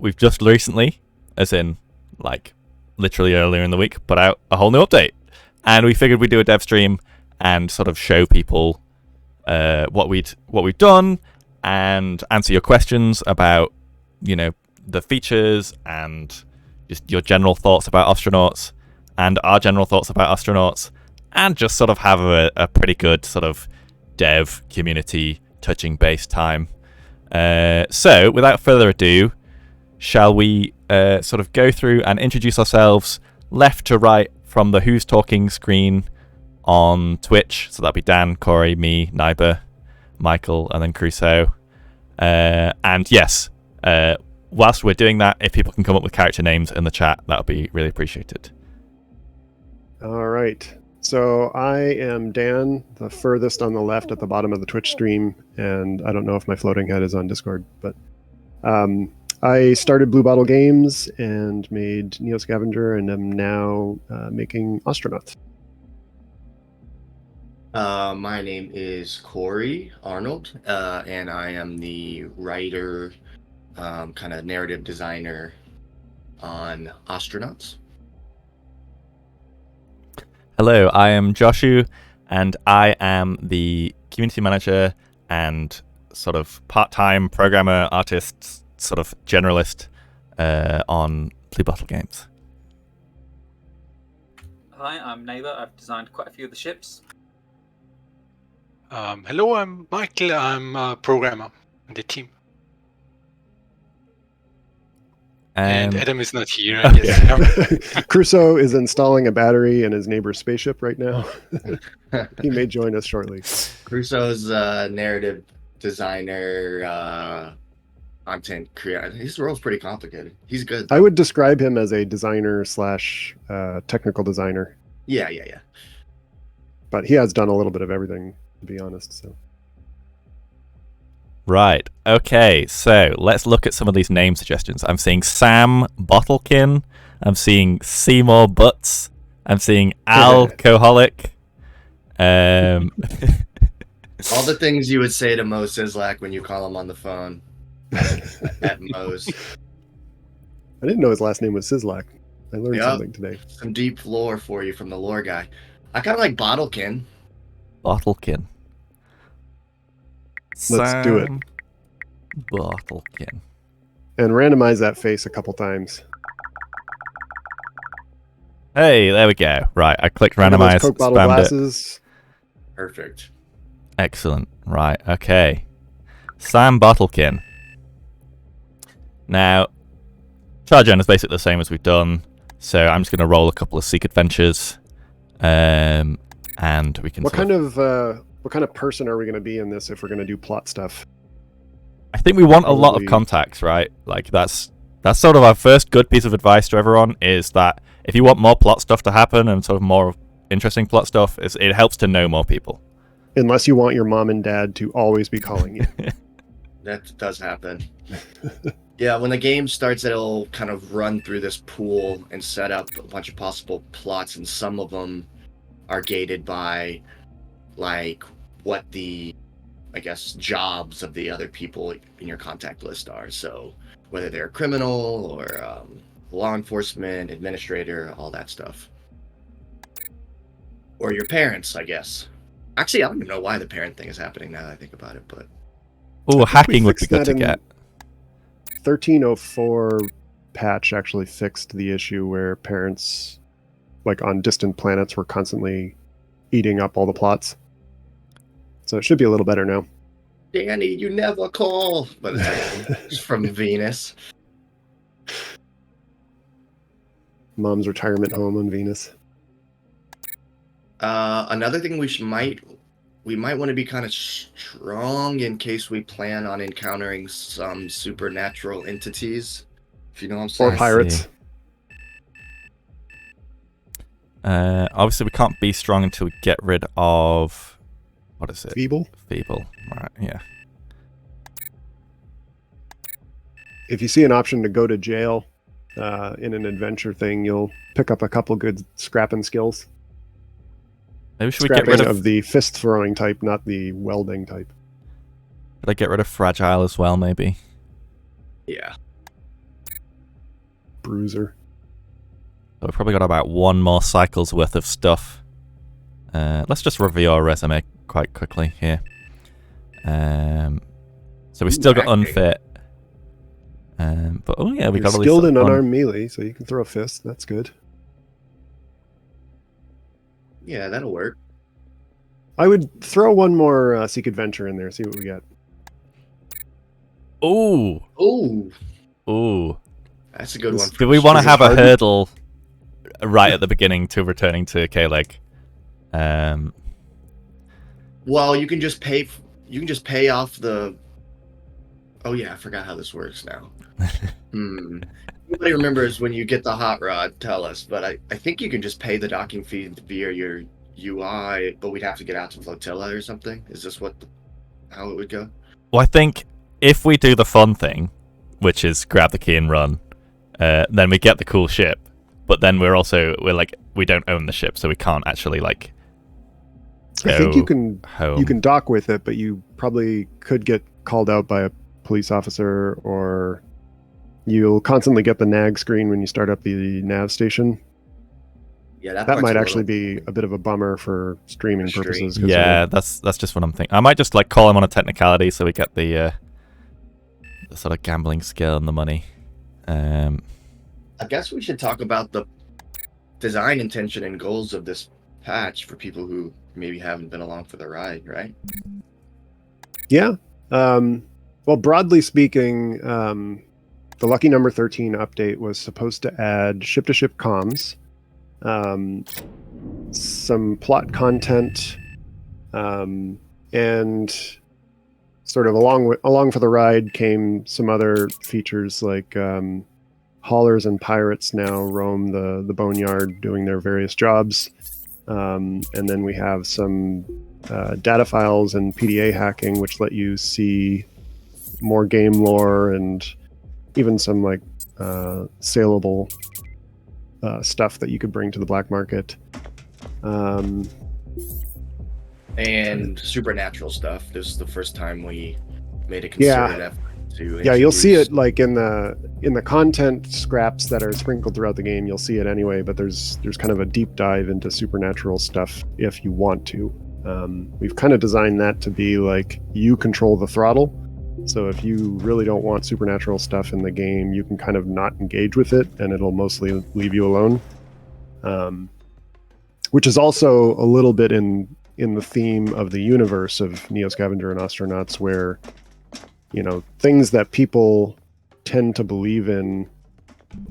we've just recently, as in like literally earlier in the week, put out a whole new update, and we figured we'd do a dev stream and sort of show people what we've done and answer your questions about the features and just your general thoughts about astronauts and our general thoughts about astronauts, and just sort of have a pretty good sort of dev community touching base time. So without further ado, shall we sort of go through and introduce ourselves left to right from the Who's Talking screen on Twitch? So that'll be Dan, Corey, me, Naiba, Michael, and then Crusoe. And yes, whilst we're doing that, if people can come up with character names in the chat, that would be really appreciated. All right. So I am Dan, the furthest on the left at the bottom of the Twitch stream, and I don't know if my floating head is on Discord, but I started Blue Bottle Games and made Neo Scavenger, and am now making Astronauts. My name is Corey Arnold, and I am the writer, kind of narrative designer on Astronauts. Hello, I am Joshu, and I am the community manager and sort of part-time programmer, artist, sort of generalist on Blue Bottle Games. Hi, I'm Naiba. I've designed quite a few of the ships. Hello, I'm Michael. I'm a programmer in the team. And Adam is not here, I guess. Crusoe is installing a battery in his neighbor's spaceship right now. He may join us shortly. Crusoe's narrative designer, content creator. His role's pretty complicated. He's good, though. I would describe him as a designer / technical designer. Yeah. But he has done a little bit of everything, to be honest. So. Right. Okay. So let's look at some of these name suggestions. I'm seeing Sam Bottlekin. I'm seeing Seymour Butts. I'm seeing Alcoholic. All the things you would say to Mo Sislak when you call him on the phone at Mo's. I didn't know his last name was Sislak. I learned something today. Some deep lore for you from the lore guy. I kind of like Bottlekin. Bottlekin. Let's do it. Bottlekin. And randomize that face a couple times. Hey, there we go. Right, I clicked randomize. Coke bottle glasses. Perfect. Excellent. Right, okay. Sam Bottlekin. Now, Chargen is basically the same as we've done, so I'm just going to roll a couple of Seek Adventures, and we can... What kind of person are we going to be in this if we're going to do plot stuff? I think we want a lot of contacts, right? Like, that's sort of our first good piece of advice to everyone, is that if you want more plot stuff to happen and sort of more interesting plot stuff, it helps to know more people. Unless you want your mom and dad to always be calling you. That does happen. Yeah, when the game starts, it'll kind of run through this pool and set up a bunch of possible plots, and some of them are gated by, like, what the, I guess, jobs of the other people in your contact list are. So whether they're a criminal or law enforcement, administrator, all that stuff. Or your parents, I guess. Actually, I don't even know why the parent thing is happening now that I think about it, but... Oh, hacking would be good to get. 1304 patch actually fixed the issue where parents, like on distant planets, were constantly eating up all the plots. So it should be a little better now. Danny, you never call. But it's from Venus. Mom's retirement home on Venus. Another thing we might want to be kind of strong in case we plan on encountering some supernatural entities, if you know what I'm saying. Or pirates. Obviously, we can't be strong until we get rid of... What is it? Feeble? Feeble, right, yeah. If you see an option to go to jail in an adventure thing, you'll pick up a couple good scrapping skills. Maybe should we get rid of the fist throwing type, not the welding type. Should I get rid of fragile as well, maybe? Yeah. bruiser. So we've probably got about one more cycle's worth of stuff. Let's just review our resume quite quickly here. So we still got unfit. But oh yeah, we You're got all skilled these in fun- unarmed melee, so you can throw a fist. That's good. Yeah, that'll work. I would throw one more Seek Adventure in there, see what we get. Ooh, Ooh, ooh. that's a good one. Do we want to Is it have a hardened? hurdle right at the beginning to returning to K-Leg? Well, you can just pay. You can just pay off the. Oh yeah, I forgot how this works now. Anybody remembers when you get the hot rod? Tell us. But I think you can just pay the docking fee via your UI, but we'd have to get out to Flotilla or something. Is this how it would go? Well, I think if we do the fun thing, which is grab the key and run, then we get the cool ship. But then we're like we don't own the ship, so we can't actually like. I think you home. can dock with it, but you probably could get called out by a police officer, or you'll constantly get the nag screen when you start up the nav station. Yeah, that That part's might a actually little- be a bit of a bummer for streaming For stream. purposes. 'Cause Yeah, that's just what I'm thinking. I might just like call him on a technicality so we get the sort of gambling skill and the money. I guess we should talk about the design intention and goals of this patch for people who maybe haven't been along for the ride, right? Yeah. Well, broadly speaking, the Lucky Number 13 update was supposed to add ship-to-ship comms, some plot content, and sort of along for the ride came some other features like haulers and pirates now roam the boneyard doing their various jobs. And then we have some data files and PDA hacking, which let you see more game lore and even some like saleable stuff that you could bring to the black market. And supernatural stuff. This is the first time we made a concerted effort to Yeah, you'll see introduce- it like in the content scraps that are sprinkled throughout the game. You'll see it anyway, but there's kind of a deep dive into supernatural stuff if you want to. We've kind of designed that to be like you control the throttle. So if you really don't want supernatural stuff in the game, you can kind of not engage with it, and it'll mostly leave you alone. Which is also a little bit in the theme of the universe of Neo Scavenger and Astronauts, where things that people tend to believe in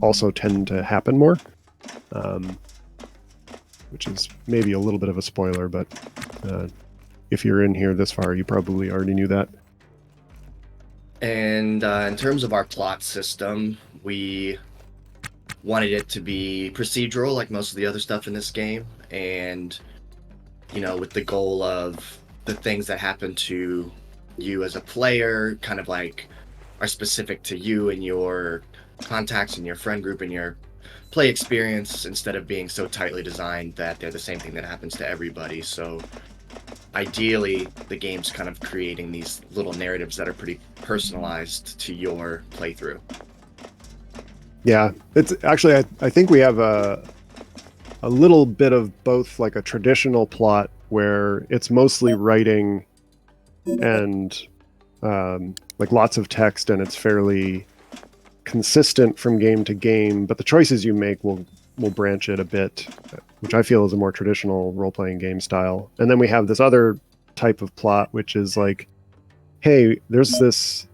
also tend to happen more, which is maybe a little bit of a spoiler, but if you're in here this far, you probably already knew that. And in terms of our plot system, we wanted it to be procedural like most of the other stuff in this game, and with the goal of the things that happen to you as a player kind of like are specific to you and your contacts and your friend group and your play experience, instead of being so tightly designed that they're the same thing that happens to everybody. So ideally the game's kind of creating these little narratives that are pretty personalized to your playthrough. Yeah, it's actually I think we have a little bit of both, like a traditional plot where it's mostly writing and like lots of text, and it's fairly consistent from game to game, but the choices you make will branch it a bit, which I feel is a more traditional role-playing game style. And then we have this other type of plot, which is like, hey, there's this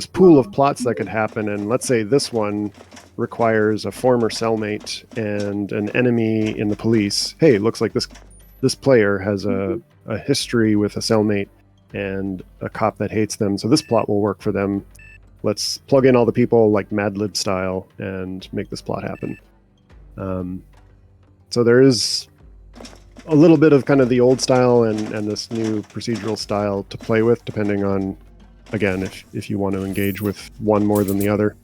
pool of plots that could happen, and let's say this one requires a former cellmate and an enemy in the police. Hey, it looks like this player has a history with a cellmate and a cop that hates them, so this plot will work for them. Let's plug in all the people like Mad Lib style and make this plot happen. So there is a little bit of kind of the old style and this new procedural style to play with, depending on, again, if you want to engage with one more than the other.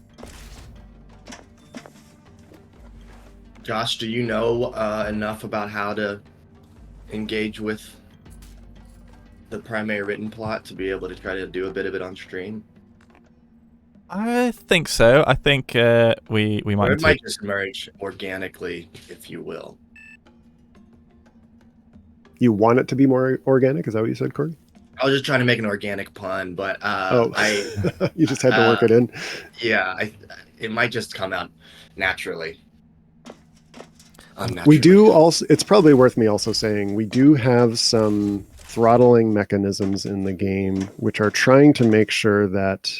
Josh, do you know enough about how to engage with the primary written plot to be able to try to do a bit of it on stream? I think so. I think we might. Or Need it might to... just emerge organically, if you will. You want it to be more organic? Is that what you said, Corey? I was just trying to make an organic pun, but You just had to work it in. Yeah, it might just come out naturally. We do also. It's probably worth me also saying we do have some throttling mechanisms in the game, which are trying to make sure that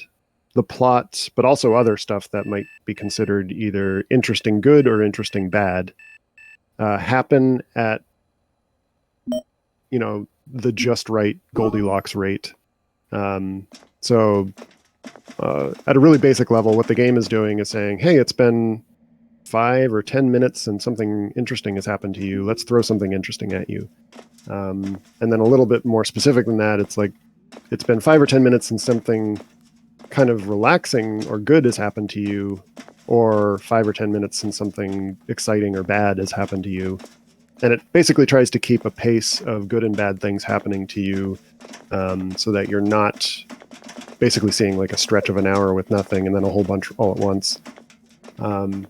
the plot, but also other stuff that might be considered either interesting good or interesting bad, happen at the just right Goldilocks rate. So at a really basic level, what the game is doing is saying, hey, it's been 5 or 10 minutes and something interesting has happened to you. Let's throw something interesting at you. And then a little bit more specific than that, it's like, it's been 5 or 10 minutes and something kind of relaxing or good has happened to you, or 5 or 10 minutes and something exciting or bad has happened to you. And it basically tries to keep a pace of good and bad things happening to you, so that you're not basically seeing like a stretch of an hour with nothing and then a whole bunch all at once. And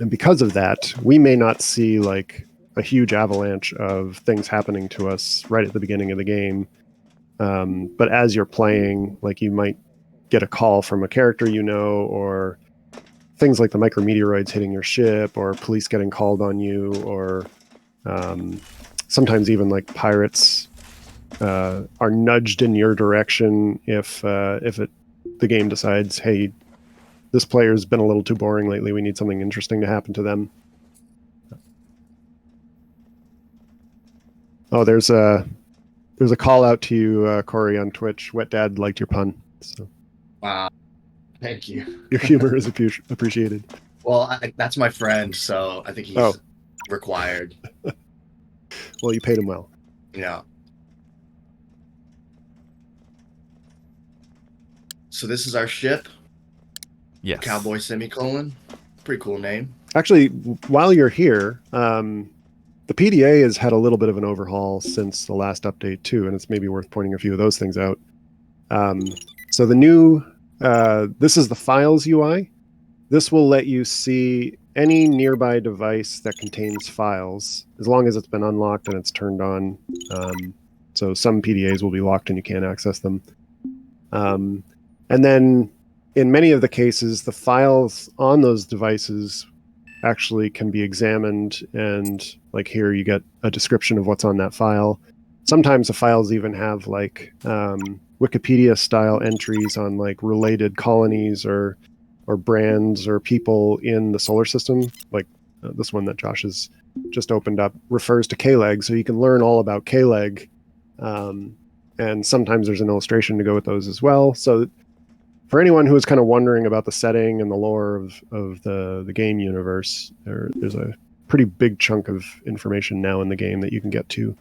because of that, we may not see like a huge avalanche of things happening to us right at the beginning of the game. But as you're playing, like you might get a call from a character or things like the micrometeoroids hitting your ship, or police getting called on you, or sometimes even like pirates are nudged in your direction if the game decides, hey, this player's been a little too boring lately, we need something interesting to happen to them. Oh, there's a call out to you, Corey, on Twitch. Wet Dad liked your pun. So. Wow. Thank you. Your humor is appreciated. Well, that's my friend, so I think he's required. Well, you paid him well. Yeah. So this is our ship. Yes. Cowboy semicolon. Pretty cool name. Actually, while you're here, the PDA has had a little bit of an overhaul since the last update too, and it's maybe worth pointing a few of those things out. So the new, this is the Files UI. This will let you see any nearby device that contains files, as long as it's been unlocked and it's turned on. So some PDAs will be locked and you can't access them. And then in many of the cases, the files on those devices actually can be examined, and like here you get a description of what's on that file. Sometimes the files even have like Wikipedia style entries on like related colonies or brands or people in the solar system. Like this one that Josh has just opened up refers to K-Leg, so you can learn all about K-Leg. And sometimes there's an illustration to go with those as well. So for anyone who is kind of wondering about the setting and the lore of the game universe, there's a pretty big chunk of information now in the game that you can get to.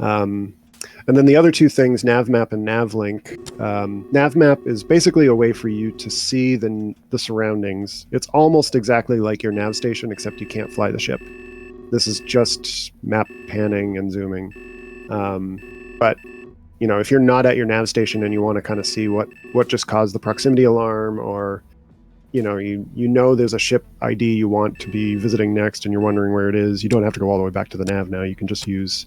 And then the other two things, NavMap and NavLink. NavMap is basically a way for you to see the surroundings. It's almost exactly like your nav station, except you can't fly the ship. This is just map panning and zooming. But if you're not at your nav station and you want to kind of see what just caused the proximity alarm, or there's a ship ID you want to be visiting next and you're wondering where it is, you don't have to go all the way back to the nav now. You can just use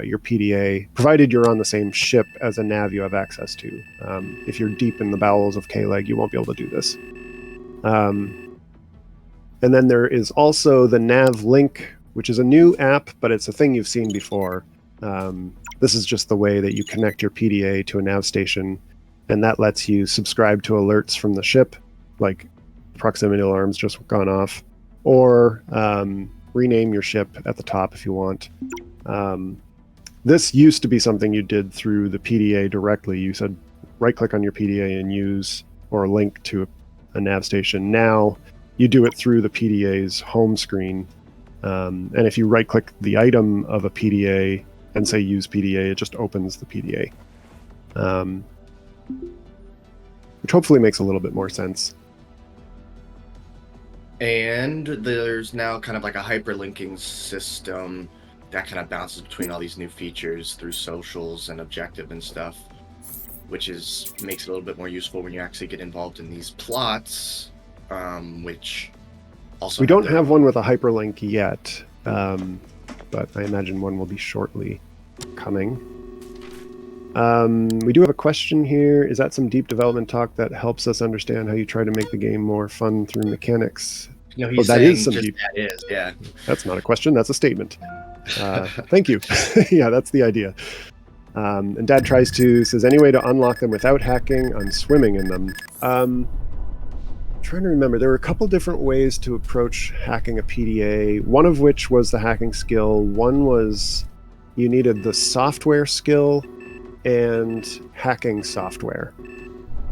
your PDA, provided you're on the same ship as a nav you have access to. If you're deep in the bowels of K-Leg, you won't be able to do this. And then there is also the NavLink, which is a new app, but it's a thing you've seen before. This is just the way that you connect your PDA to a nav station, and that lets you subscribe to alerts from the ship, like proximity alarms just gone off, or rename your ship at the top if you want. This used to be something you did through the PDA directly. You said right-click on your PDA and use or link to a nav station. Now you do it through the PDA's home screen. And if you right-click the item of a PDA and say use PDA, it just opens the PDA. Which hopefully makes a little bit more sense. And there's now kind of like a hyperlinking system that kind of bounces between all these new features through socials and objective and stuff. which makes it a little bit more useful when you actually get involved in these plots, which also... We don't have one with a hyperlink yet, but I imagine one will be shortly coming. We do have a question here. Is that some deep development talk that helps us understand how you try to make the game more fun through mechanics? No, he's that saying is some just deep... that is, yeah. That's not a question, that's a statement. Thank you. Yeah, that's the idea. And Dad says, any way to unlock them without hacking? I'm swimming in them. Trying to remember, there were a couple different ways to approach hacking a PDA, one of which was the hacking skill. One was you needed the software skill and hacking software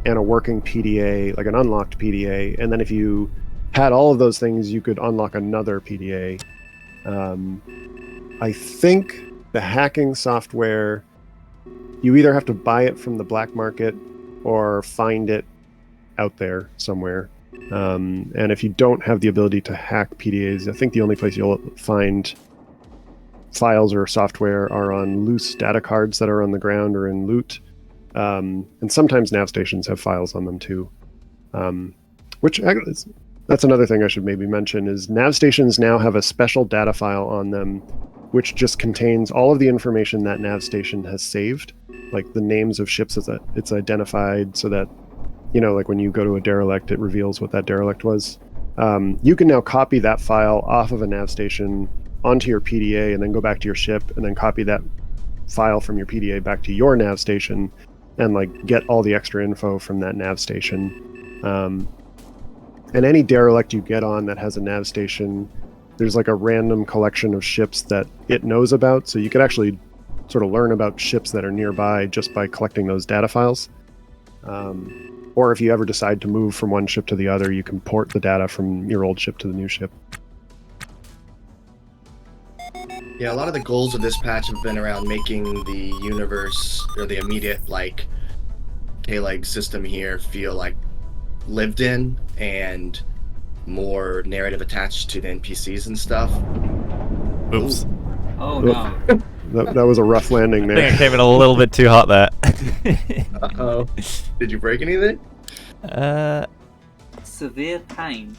and a working PDA, like an unlocked PDA. And then if you had all of those things, you could unlock another PDA. I think the hacking software, you either have to buy it from the black market or find it out there somewhere. And if you don't have the ability to hack PDAs, I think the only place you'll find files or software are on loose data cards that are on the ground or in loot. And sometimes nav stations have files on them too. That's another thing I should maybe mention is nav stations now have a special data file on them, which just contains all of the information that nav station has saved, like the names of ships that it's identified so that, like when you go to a derelict, it reveals what that derelict was. You can now copy that file off of a nav station onto your PDA and then go back to your ship and then copy that file from your PDA back to your nav station and get all the extra info from that nav station. And any derelict you get on that has a nav station, there's a random collection of ships that it knows about. So you could actually sort of learn about ships that are nearby just by collecting those data files. Or if you ever decide to move from one ship to the other, you can port the data from your old ship to the new ship. Yeah, a lot of the goals of this patch have been around making the universe, or the immediate, K-Leg system here feel lived in and more narrative attached to the NPCs and stuff. Oops. Oh no. That was a rough landing there. I think I came in a little bit too hot there. Uh-oh. Did you break anything? Severe pain.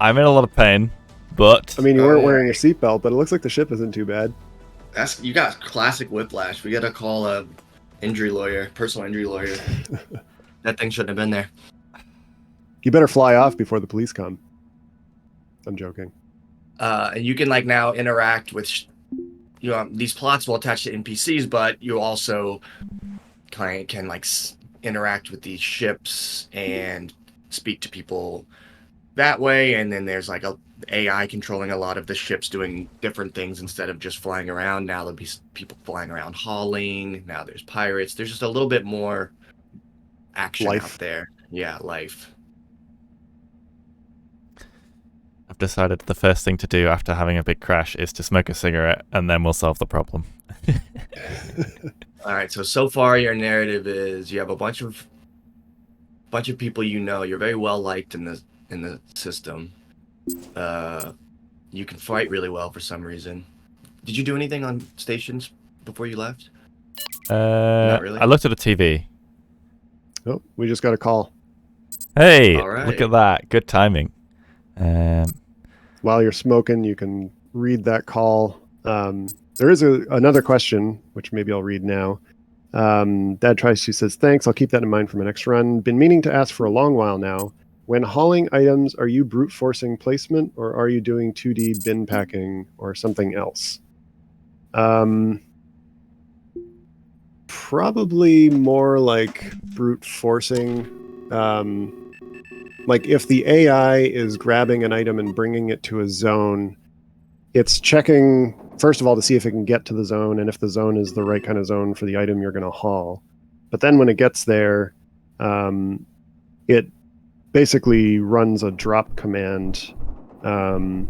I'm in a lot of pain, but... I mean, you weren't wearing your seatbelt, but it looks like the ship isn't too bad. You got classic whiplash. We gotta call a personal injury lawyer. That thing shouldn't have been there. You better fly off before the police come. I'm joking. And you can now interact with... these plots will attach to NPCs, but you also can interact with these ships and speak to people that way. And then there's a AI controlling a lot of the ships doing different things instead of just flying around. Now there'll be people flying around hauling. Now there's pirates. There's just a little bit more action out there. Yeah, life. I've decided the first thing to do after having a big crash is to smoke a cigarette, and then we'll solve the problem. All right. So far, your narrative is you have a bunch of people you're very well liked in the system. You can fight really well for some reason. Did you do anything on stations before you left? Not really. I looked at the TV. Oh, we just got a call. Hey, All right. look at that. Good timing. While you're smoking, you can read that call. There is another question, which maybe I'll read now. Dad says, thanks, I'll keep that in mind for my next run. Been meaning to ask for a long while now. When hauling items, are you brute forcing placement or are you doing 2D bin packing or something else? Probably more like brute forcing. If the AI is grabbing an item and bringing it to a zone, it's checking, first of all, to see if it can get to the zone and if the zone is the right kind of zone for the item you're going to haul. But then when it gets there, it basically runs a drop command, and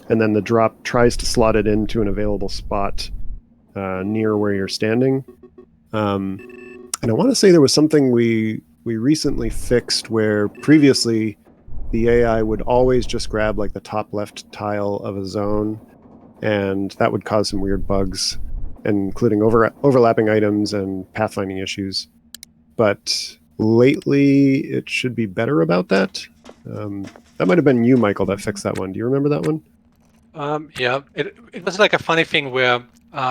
then the drop tries to slot it into an available spot near where you're standing. And I want to say there was something we recently fixed where previously the AI would always just grab the top left tile of a zone, and that would cause some weird bugs, including overlapping items and pathfinding issues. but lately it should be better about that. That might have been you, Michael, that fixed that one. Do you remember that one? Yeah, it was like a funny thing where,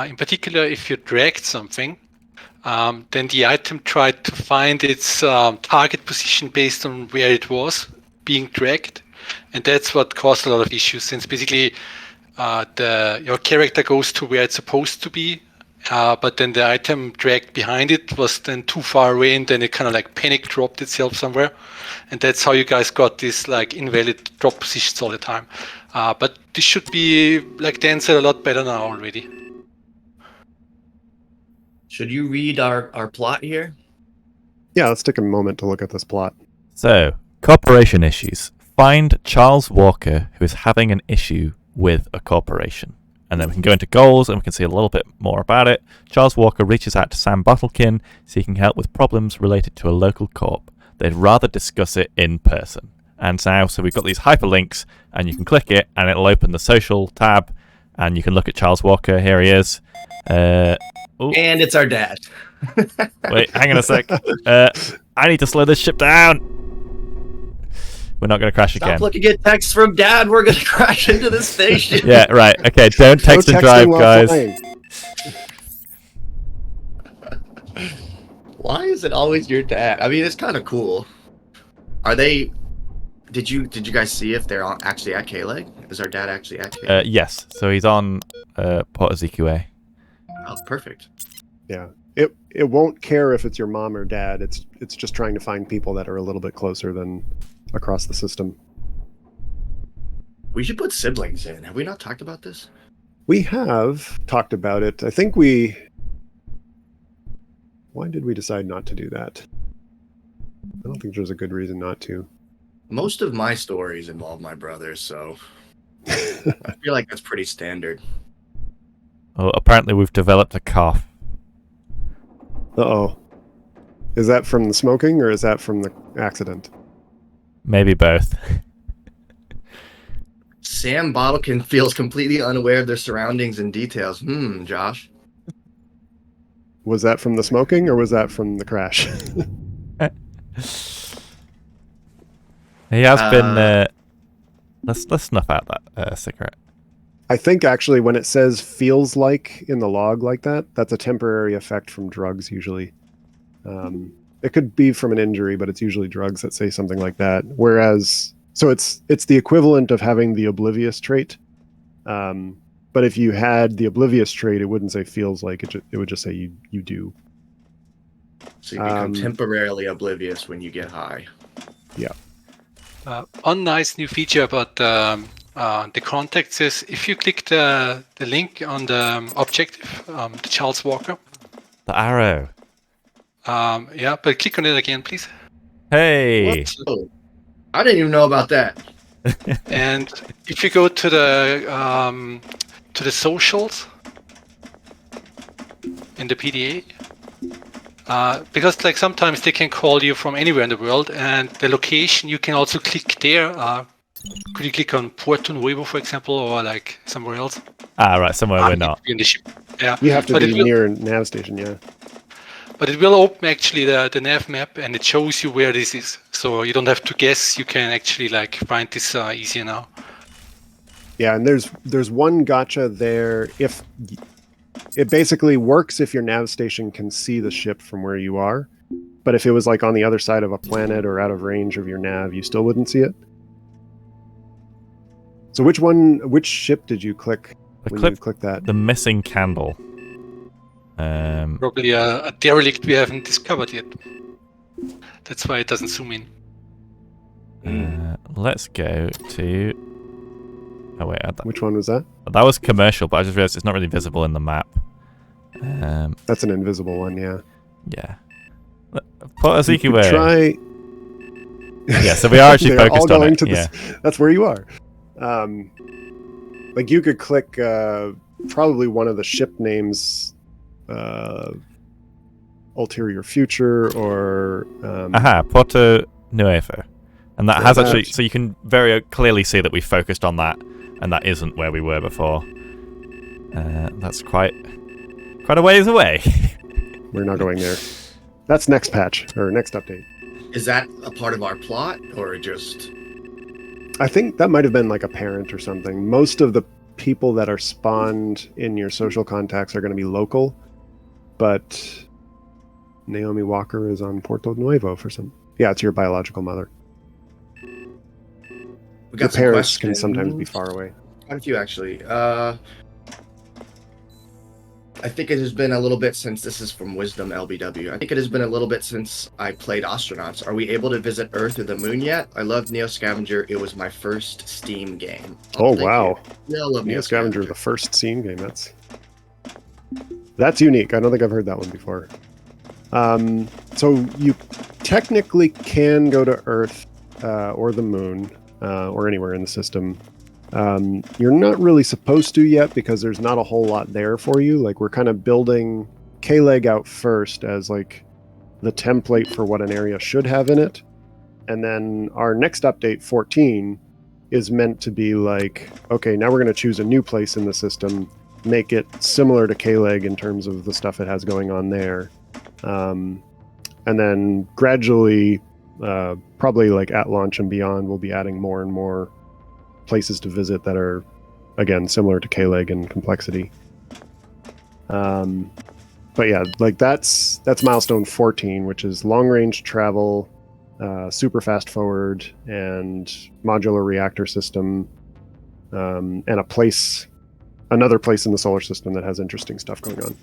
in particular, if you dragged something, then the item tried to find its target position based on where it was being dragged, and that's what caused a lot of issues. Since basically, your character goes to where it's supposed to be, but then the item dragged behind it was then too far away, and then it kind of like panic dropped itself somewhere, and that's how you guys got this like invalid drop positions all the time. But this should be, like Dan said, a lot better now already. Should you read our plot here? Yeah, let's take a moment to look at this plot. So, corporation issues. Find Charles Walker, who is having an issue with a corporation. And then we can go into goals and we can see a little bit more about it. Charles Walker reaches out to Sam Bottlekin seeking help with problems related to a local corp. They'd rather discuss it in person. And now, so we've got these hyperlinks, and you can click it, and it'll open the social tab, and you can look at Charles Walker. Here he is. And it's our dad. Wait, hang on a sec. I need to slow this ship down. We're not going to crash again. Stop looking at texts from Dad. We're going to crash into the station. Yeah, right. Okay, don't text and drive, guys. Why is it always your dad? I mean, it's kind of cool. Are they? Did you guys see if they're actually at K-Leg? Is our dad actually at K-Leg? Yes. So he's on Port Ezekiel. Oh, perfect. Yeah. It won't care if it's your mom or dad. It's just trying to find people that are a little bit closer than across the system. We should put siblings in. Have we not talked about this? We have talked about it. I think why did we decide not to do that? I don't think there's a good reason not to. Most of my stories involve my brothers, so I feel like that's pretty standard. Oh, apparently we've developed a cough. Uh-oh. Is that from the smoking or is that from the accident? Maybe both. Sam Bottlekin feels completely unaware of their surroundings and details. Josh. Was that from the smoking or was that from the crash? He has been... Let's snuff out that cigarette. I think actually when it says feels like in the log like that, that's a temporary effect from drugs usually. It could be from an injury, but it's usually drugs that say something like that. Whereas, so it's the equivalent of having the oblivious trait. But if you had the oblivious trait, it wouldn't say feels like, it would just say you do. So you become temporarily oblivious when you get high. Yeah. One nice new feature about the contacts is if you click the link on the objective, the Charles Walker. The arrow. Yeah, but click on it again, please. Hey! What? I didn't even know about that. And if you go to the socials in the PDA, because like sometimes they can call you from anywhere in the world, and the location you can also click there. Could you click on Puerto Nuevo, for example, or like somewhere else? Right, somewhere we're not. In the ship. Yeah, you have to be near a nav station, yeah. But it will open actually the nav map, and it shows you where this is. So you don't have to guess. You can actually like find this easier now. Yeah, and there's one gotcha there. If it basically works if your nav station can see the ship from where you are, but if it was like on the other side of a planet or out of range of your nav, you still wouldn't see it. So which ship did you click when you clicked that? The missing candle. Probably a derelict we haven't discovered yet. That's why it doesn't zoom in. Let's go to... Oh wait, which one was that? That was commercial, but I just realized it's not really visible in the map. That's an invisible one, yeah. Yeah. Port Ezekiel. Try... Yeah, so we are actually focused on it. Yeah. That's where you are. Like you could click probably one of the ship names, Ulterior Future or Porto Nuevo, and that has actually, so you can very clearly see that we focused on that, and that isn't where we were before. That's quite a ways away. We're not going there. That's next patch or next update. Is that a part of our plot or just? I think that might have been like a parent or something. Most of the people that are spawned in your social contacts are going to be local, but Naomi Walker is on Porto Nuevo for some. Yeah, it's your biological mother. We got The some parents can questions. sometimes be far away. Quite a few actually. I think it has been a little bit since this is from Wisdom LBW. I think it has been a little bit since I played Astronauts. Are we able to visit Earth or the Moon yet? I love Neo Scavenger. It was my first Steam game. Oh, thank wow. you. Yeah, I love Neo Scavenger, the first Steam game. That's unique. I don't think I've heard that one before. So you technically can go to Earth or the Moon or anywhere in the system. You're not really supposed to yet because there's not a whole lot there for you. Like, we're kind of building K-Leg out first as like the template for what an area should have in it. And then our next update, 14, is meant to be like, okay, now we're going to choose a new place in the system, make it similar to K-Leg in terms of the stuff it has going on there. And then gradually, probably like at launch and beyond, we'll be adding more and more places to visit that are, again, similar to K-Leg in complexity. But yeah, like that's milestone 14, which is long-range travel, super fast forward, and modular reactor system, and another place in the solar system that has interesting stuff going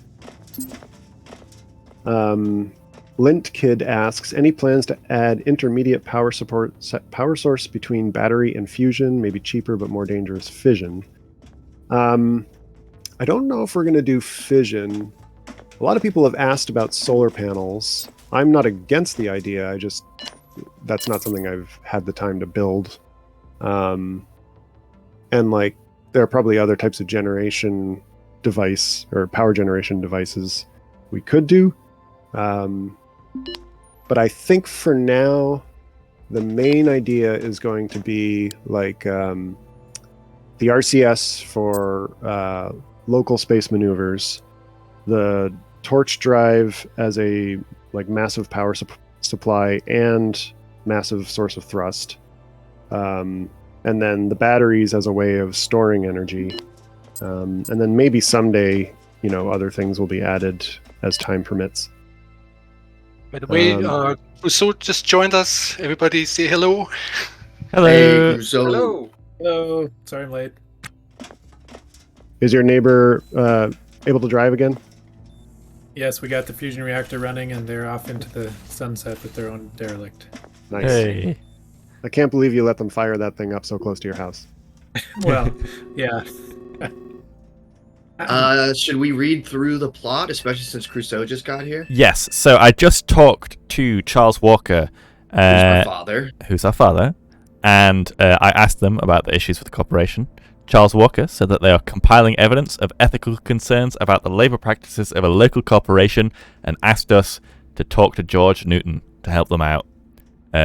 on. Lint Kid asks, any plans to add intermediate power source between battery and fusion, maybe cheaper but more dangerous fission? I don't know if we're going to do fission. A lot of people have asked about solar panels. I'm not against the idea. That's not something I've had the time to build. And like, there are probably other types of generation device or power generation devices we could do. But I think for now, the main idea is going to be like the RCS for local space maneuvers, the torch drive as a like massive power supply and massive source of thrust, and then the batteries as a way of storing energy, and then maybe someday, other things will be added as time permits. By the way, Crusoe just joined us. Everybody say hello. Hello. Hey, Crusoe. Hello. Hello. Sorry I'm late. Is your neighbor able to drive again? Yes, we got the fusion reactor running, and they're off into the sunset with their own derelict. Nice. Hey. I can't believe you let them fire that thing up so close to your house. Well, yeah. Should we read through the plot, especially since Crusoe just got here? Yes. So I just talked to Charles Walker, Who's my father? who's our father, and I asked them about the issues with the corporation. Charles Walker said that they are compiling evidence of ethical concerns about the labour practices of a local corporation and asked us to talk to George Newton to help them out.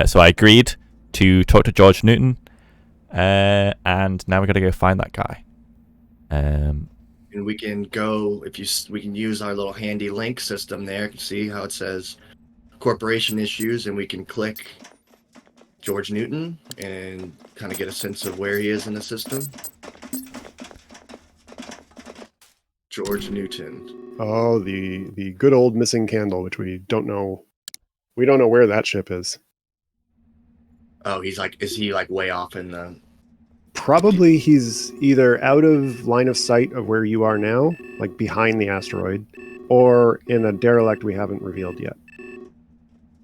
So I agreed to talk to George Newton, and now we're going to go find that guy. And we can go, we can use our little handy link system there. You can see how it says corporation issues, and we can click George Newton and kind of get a sense of where he is in the system. George Newton. Oh, the good old missing candle, which we don't know. We don't know where that ship is. Oh, is he like way off in the... Probably he's either out of line of sight of where you are now, like behind the asteroid, or in a derelict we haven't revealed yet.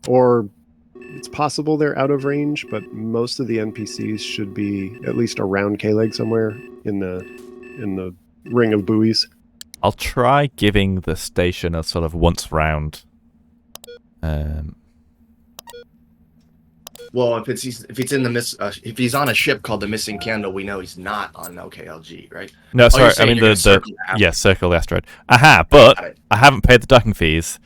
Or it's possible they're out of range, but most of the NPCs should be at least around K-Leg somewhere in the ring of buoys. I'll try giving the station a sort of once round. Well, if he's on a ship called the Missing Candle, we know he's not on OKLG, right? No, sorry, I mean circle circle the asteroid. Aha, but Got it. I haven't paid the docking fees,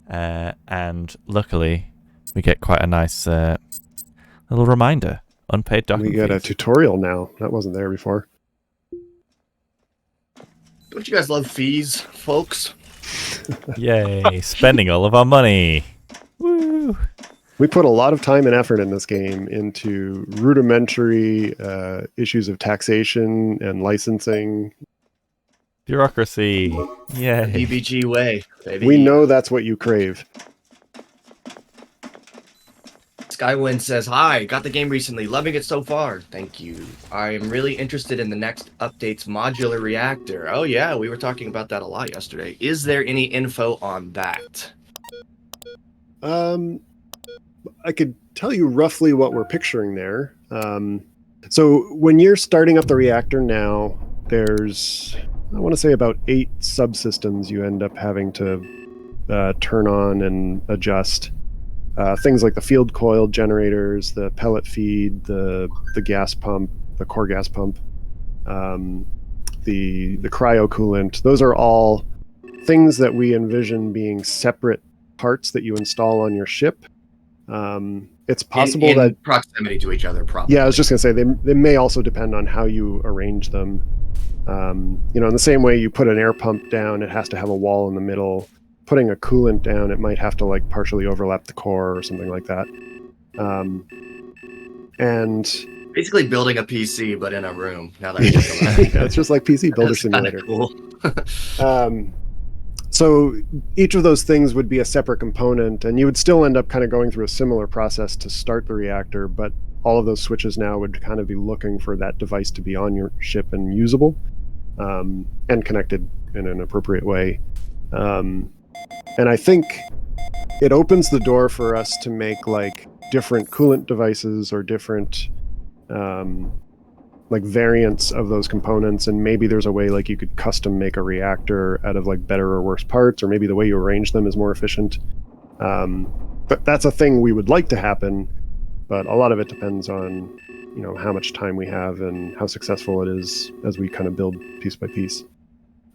and luckily we get quite a nice little reminder. Unpaid docking We get a fees. tutorial now. That wasn't there before. Don't you guys love fees, folks? Yay, spending all of our money. Woo! We put a lot of time and effort in this game into rudimentary issues of taxation and licensing. Bureaucracy. Yay. BBG way, baby. We know that's what you crave. Skywind says, "Hi, got the game recently. Loving it so far. Thank you. I am really interested in the next update's modular reactor." Oh yeah, we were talking about that a lot yesterday. Is there any info on that? I could tell you roughly what we're picturing there. So when you're starting up the reactor now, there's, I want to say, about 8 subsystems you end up having to turn on and adjust. Things like the field coil generators, the pellet feed, the gas pump, the core gas pump, the cryo coolant. Those are all things that we envision being separate parts that you install on your ship. It's possible in that proximity to each other, probably. Yeah, I was just gonna say they may also depend on how you arrange them. In the same way you put an air pump down, it has to have a wall in the middle. Putting a coolant down, it might have to like partially overlap the core or something like that. And basically building a PC but in a room. Now that yeah, it's just like PC Builder Simulator. Cool. So each of those things would be a separate component, and you would still end up kind of going through a similar process to start the reactor, but all of those switches now would kind of be looking for that device to be on your ship and usable, and connected in an appropriate way. And I think it opens the door for us to make like different coolant devices or different like variants of those components, and maybe there's a way like you could custom make a reactor out of like better or worse parts, or maybe the way you arrange them is more efficient. But that's a thing we would like to happen, but a lot of it depends on how much time we have and how successful it is as we kind of build piece by piece.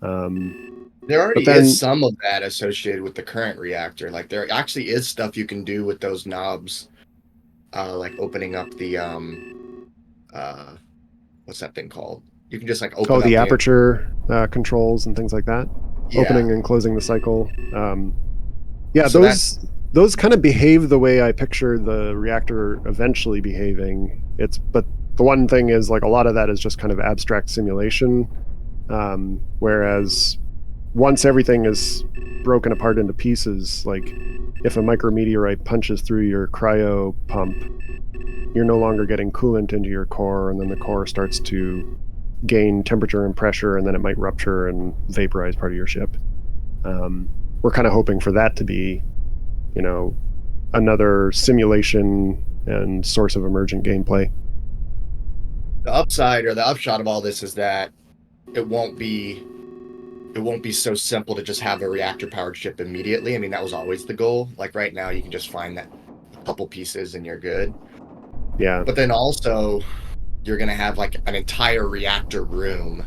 There already is some of that associated with the current reactor. Like there actually is stuff you can do with those knobs, like opening up the what's that thing called? You can just like open up the aperture controls and things like that. Yeah. Opening and closing the cycle. So those kind of behave the way I picture the reactor eventually behaving. But the one thing is like a lot of that is just kind of abstract simulation, whereas once everything is broken apart into pieces, like if a micrometeorite punches through your cryo pump, you're no longer getting coolant into your core, and then the core starts to gain temperature and pressure, and then it might rupture and vaporize part of your ship. We're kind of hoping for that to be, another simulation and source of emergent gameplay. The upside or the upshot of all this is that it won't be so simple to just have a reactor-powered ship immediately. I mean, that was always the goal. Like right now, you can just find that a couple pieces and you're good. Yeah. But then also, you're going to have like an entire reactor room.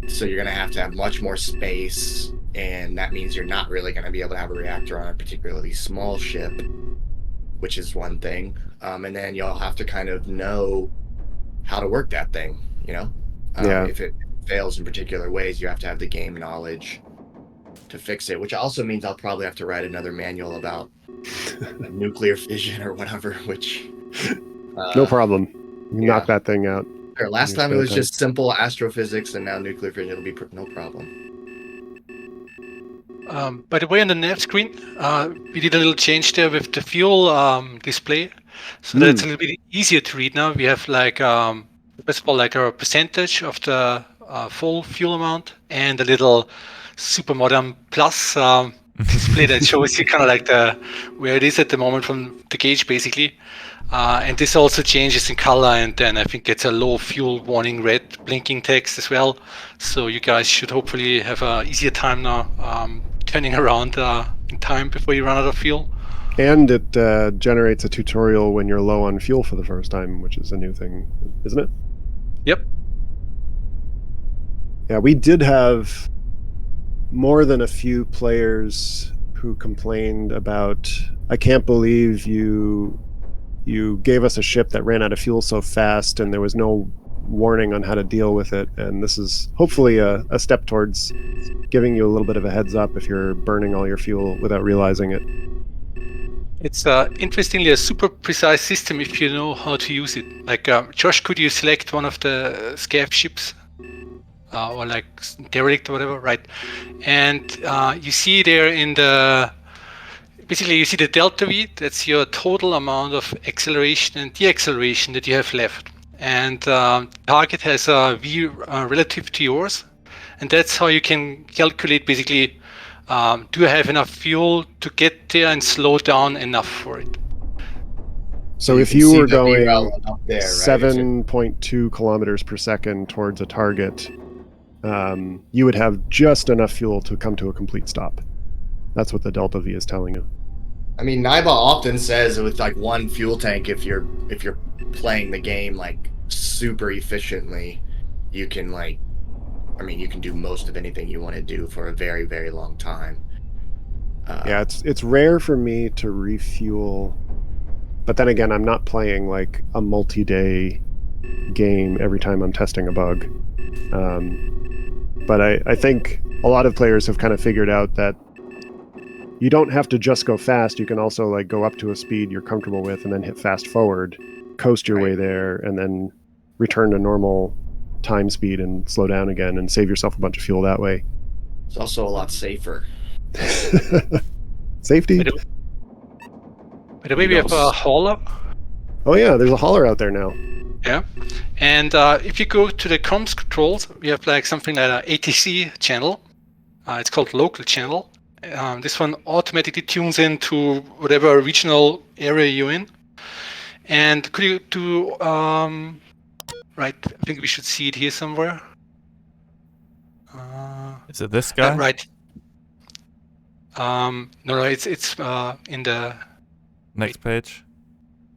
So you're going to have much more space. And that means you're not really going to be able to have a reactor on a particularly small ship, which is one thing. And then you'll have to kind of know how to work that thing, If it fails in particular ways, you have to have the game knowledge to fix it, which also means I'll probably have to write another manual about nuclear fission or whatever, which... no problem. You can knock that thing out. Sure. Last time it was just simple astrophysics, and now nuclear fission will be no problem. By the way, on the nav screen, we did a little change there with the fuel display, so that it's a little bit easier to read now. We have like, first of all, like a percentage of the full fuel amount, and a little super modern plus display that shows you kind of like where it is at the moment from the gauge, basically. And this also changes in color, and then I think it's a low fuel warning red blinking text as well. So you guys should hopefully have an easier time now turning around in time before you run out of fuel. And it generates a tutorial when you're low on fuel for the first time, which is a new thing, isn't it? Yep. Yeah, we did have more than a few players who complained about, I can't believe you gave us a ship that ran out of fuel so fast and there was no warning on how to deal with it. And this is hopefully a step towards giving you a little bit of a heads up if you're burning all your fuel without realizing it. It's interestingly a super precise system if you know how to use it. Like, Josh, could you select one of the scav ships? Or like derelict or whatever, right? And you see there in the, basically you see the delta V, that's your total amount of acceleration and deceleration that you have left. And target has a V relative to yours. And that's how you can calculate basically, do I have enough fuel to get there and slow down enough for it? So if can you see were the going VRAL up there, right? 7.2 kilometers per second towards a target, you would have just enough fuel to come to a complete stop. That's what the delta V is telling you. I mean, Naiba often says with like one fuel tank, if you're playing the game like super efficiently, you can like, I mean, you can do most of anything you want to do for a very, very long time. Yeah, it's rare for me to refuel, but then again, I'm not playing like a multi-day game every time I'm testing a bug. But I think a lot of players have kind of figured out that you don't have to just go fast. You can also like go up to a speed you're comfortable with and then hit fast forward, coast your way there, and then return to normal time speed and slow down again and save yourself a bunch of fuel that way. It's also a lot safer. Safety? By the way, we have a hauler. Oh yeah, there's a hauler out there now. Yeah, and if you go to the comms controls, we have like something like an ATC channel. It's called local channel. This one automatically tunes into whatever regional area you're in. And could you do, right, I think we should see it here somewhere. Is it this guy? Right. No, it's in the Next page.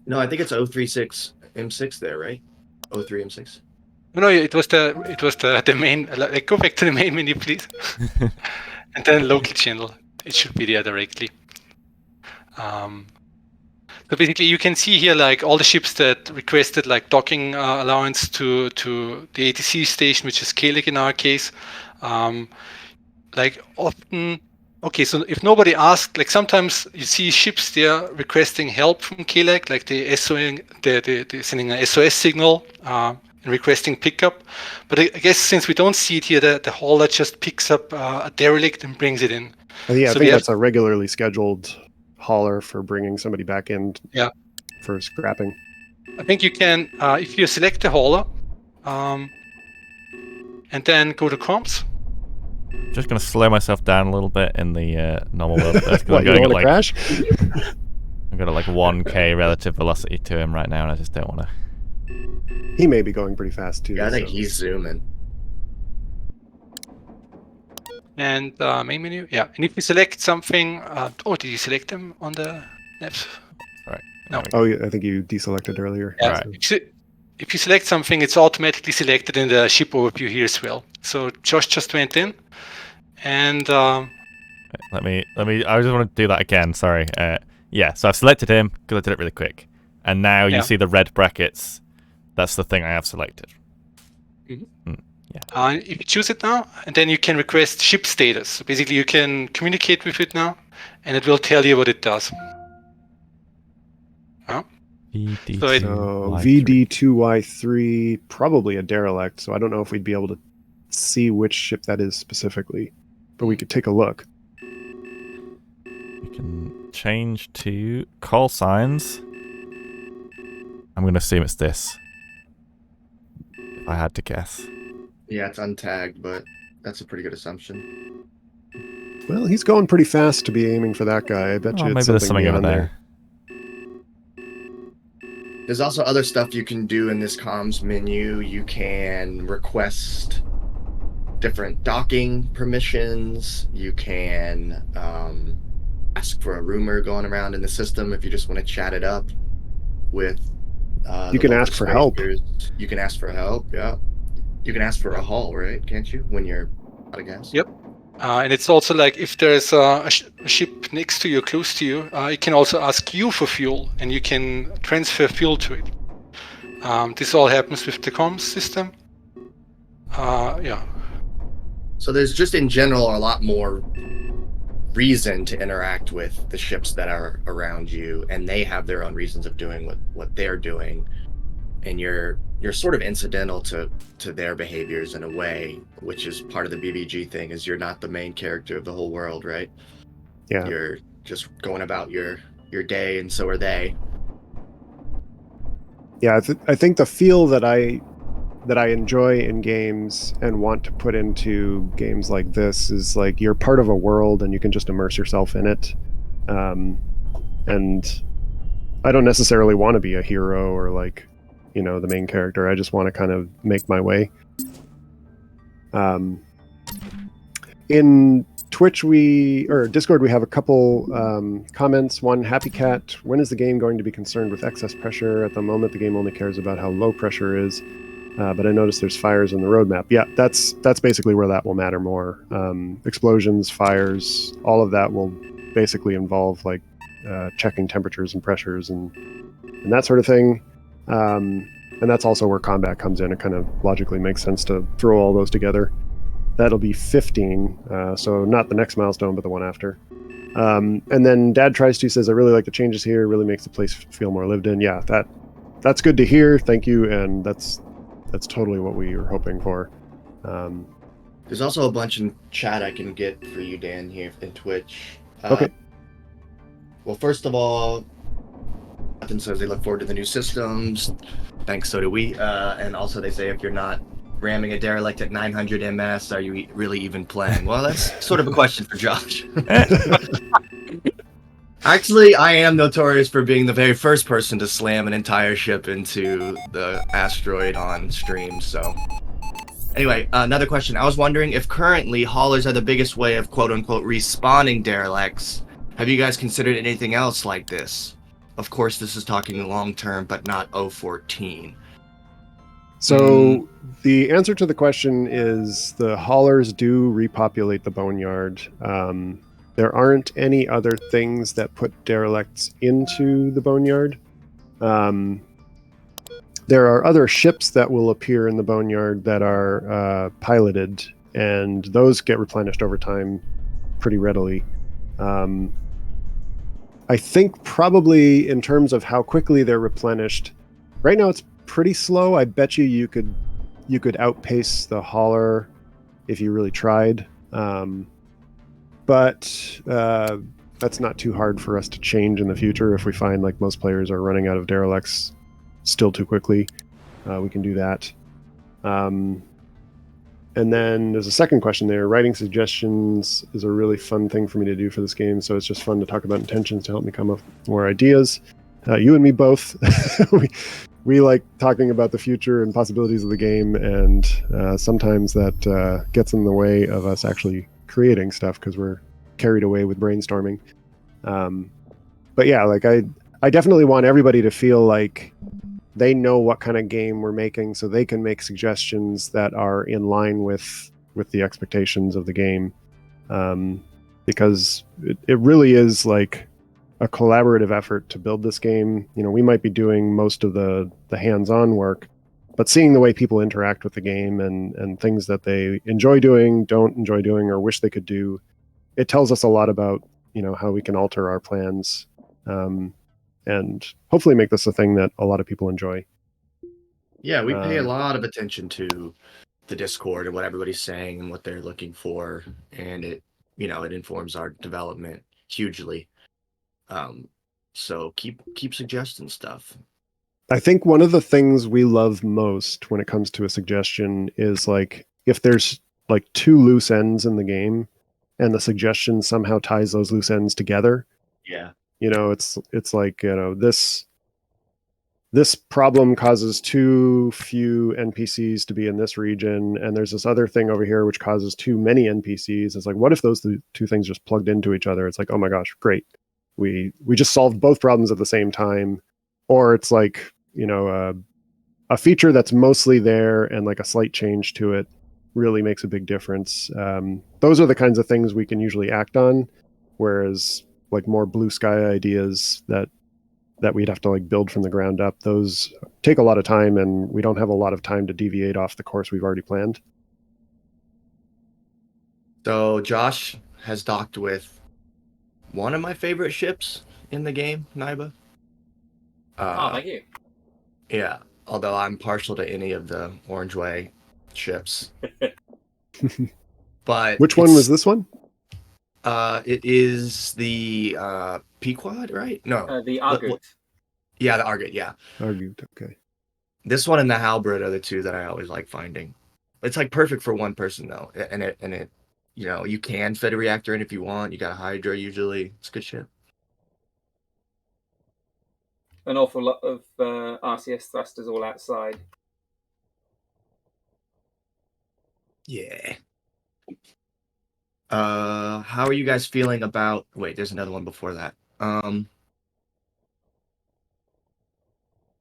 No, I think it's 036 M6 there, right? 03 M6. No, it was the main. Like, go back to the main menu, please. And then local channel. It should be there directly. So basically, you can see here like all the ships that requested like docking allowance to the ATC station, which is Kalec in our case. Like often, okay, so if nobody asked, like sometimes you see ships there requesting help from Kalec, like they're sending an SOS signal and requesting pickup. But I guess since we don't see it here, the hauler just picks up a derelict and brings it in. Yeah, So I think that's a regularly scheduled hauler for bringing somebody back in. Yeah. For scrapping. I think you can, if you select the hauler, and then go to comms. Just gonna slow myself down a little bit in the normal world. What, you don't want to crash? I'm going at like 1k relative velocity to him right now, and I just don't want to. He may be going pretty fast too. Yeah, I think he's zooming. And main menu, yeah. And if you select something, did you select them on the left? Right. No. Oh, I think you deselected earlier. Yeah. So. If you select something, it's automatically selected in the ship overview here as well. So Josh just went in, and let me. I just want to do that again. Sorry. Yeah. So I've selected him because I did it really quick, and now you see the red brackets. That's the thing I have selected. Mm-hmm. Yeah. If you choose it now, and then you can request ship status. So basically, you can communicate with it now, and it will tell you what it does. VD2Y3, probably a derelict, so I don't know if we'd be able to see which ship that is specifically, but we could take a look. We can change to call signs. I'm going to assume it's this. If I had to guess. Yeah, it's untagged, but that's a pretty good assumption. Well, he's going pretty fast to be aiming for that guy. I bet you it's maybe there's something over there. There's also other stuff you can do in this comms menu. You can request different docking permissions. You can ask for a rumor going around in the system if you just want to chat it up with. You can ask for help. You can ask for help, yeah. You can ask for a haul, right? Can't you? When you're out of gas? Yep. And it's also like if there's a ship next to you, close to you, it can also ask you for fuel, and you can transfer fuel to it. This all happens with the comms system. Yeah. So there's just in general a lot more reason to interact with the ships that are around you, and they have their own reasons of doing what they're doing, and you're sort of incidental to their behaviors in a way, which is part of the BBG thing, is you're not the main character of the whole world, right? Yeah. You're just going about your day, and so are they. Yeah, I think the feel that I enjoy in games and want to put into games like this is like you're part of a world and you can just immerse yourself in it. And I don't necessarily want to be a hero or like, you know, the main character. I just want to kind of make my way. In Twitch or Discord, we have a couple comments. One, Happy Cat, when is the game going to be concerned with excess pressure? At the moment, the game only cares about how low pressure is. But I noticed there's fires in the roadmap. Yeah, that's basically where that will matter more. Explosions, fires, all of that will basically involve like checking temperatures and pressures and that sort of thing. And that's also where combat comes in. It kind of logically makes sense to throw all those together. That'll be 15, so not the next milestone, but the one after. And then Dad Tries To says, I really like the changes here. It really makes the place feel more lived in. Yeah, that's good to hear. Thank you. And that's totally what we were hoping for. There's also a bunch in chat I can get for you, Dan, here in Twitch. Okay. Well, first of all, Jonathan says they look forward to the new systems. Thanks, so do we. And also they say if you're not ramming a derelict at 900 ms, are you really even playing? Well, that's sort of a question for Josh. Actually, I am notorious for being the very first person to slam an entire ship into the asteroid on stream, so... Anyway, another question. I was wondering if currently haulers are the biggest way of quote-unquote respawning derelicts. Have you guys considered anything else like this? Of course, this is talking long-term, but not 014. So the answer to the question is the haulers do repopulate the boneyard. There aren't any other things that put derelicts into the boneyard. There are other ships that will appear in the boneyard that are piloted, and those get replenished over time pretty readily. I think probably in terms of how quickly they're replenished, right now it's pretty slow. I bet you could outpace the hauler if you really tried. But that's not too hard for us to change in the future. If we find like most players are running out of derelicts still too quickly, we can do that. And then there's a second question there. Writing suggestions is a really fun thing for me to do for this game, so it's just fun to talk about intentions to help me come up with more ideas. You and me both. we like talking about the future and possibilities of the game, and sometimes that gets in the way of us actually creating stuff because we're carried away with brainstorming. But yeah, like I definitely want everybody to feel like they know what kind of game we're making, so they can make suggestions that are in line with the expectations of the game. Because it really is like a collaborative effort to build this game. You know, we might be doing most of the hands-on work, but seeing the way people interact with the game and things that they enjoy doing, don't enjoy doing, or wish they could do, it tells us a lot about, you know, how we can alter our plans. And hopefully make this a thing that a lot of people enjoy. Yeah, we pay a lot of attention to the Discord and what everybody's saying and what they're looking for, and it informs our development hugely. So keep suggesting stuff. I think one of the things we love most when it comes to a suggestion is like if there's like two loose ends in the game and the suggestion somehow ties those loose ends together. Yeah. You know, it's like, you know, this problem causes too few NPCs to be in this region, and there's this other thing over here which causes too many NPCs. It's like, what if those two things just plugged into each other? It's like, oh my gosh, great. We just solved both problems at the same time. Or it's like, you know, a feature that's mostly there and like a slight change to it really makes a big difference. Those are the kinds of things we can usually act on, whereas like more blue sky ideas that we'd have to like build from the ground up, those take a lot of time, and we don't have a lot of time to deviate off the course we've already planned. So Josh has docked with one of my favorite ships in the game, Naiba. Oh, thank you. Yeah, although I'm partial to any of the Orange Way ships. But Which one was this one? it is the Pequod, right? No. The Argoot. Yeah, the Argot, yeah. Argoot, okay. This one and the Halberd are the two that I always like finding. It's like perfect for one person though. And it you know, you can fit a reactor in if you want. You got a Hydra usually. It's good shit. An awful lot of RCS thrusters all outside. Yeah. How are you guys feeling about wait, there's another one before that.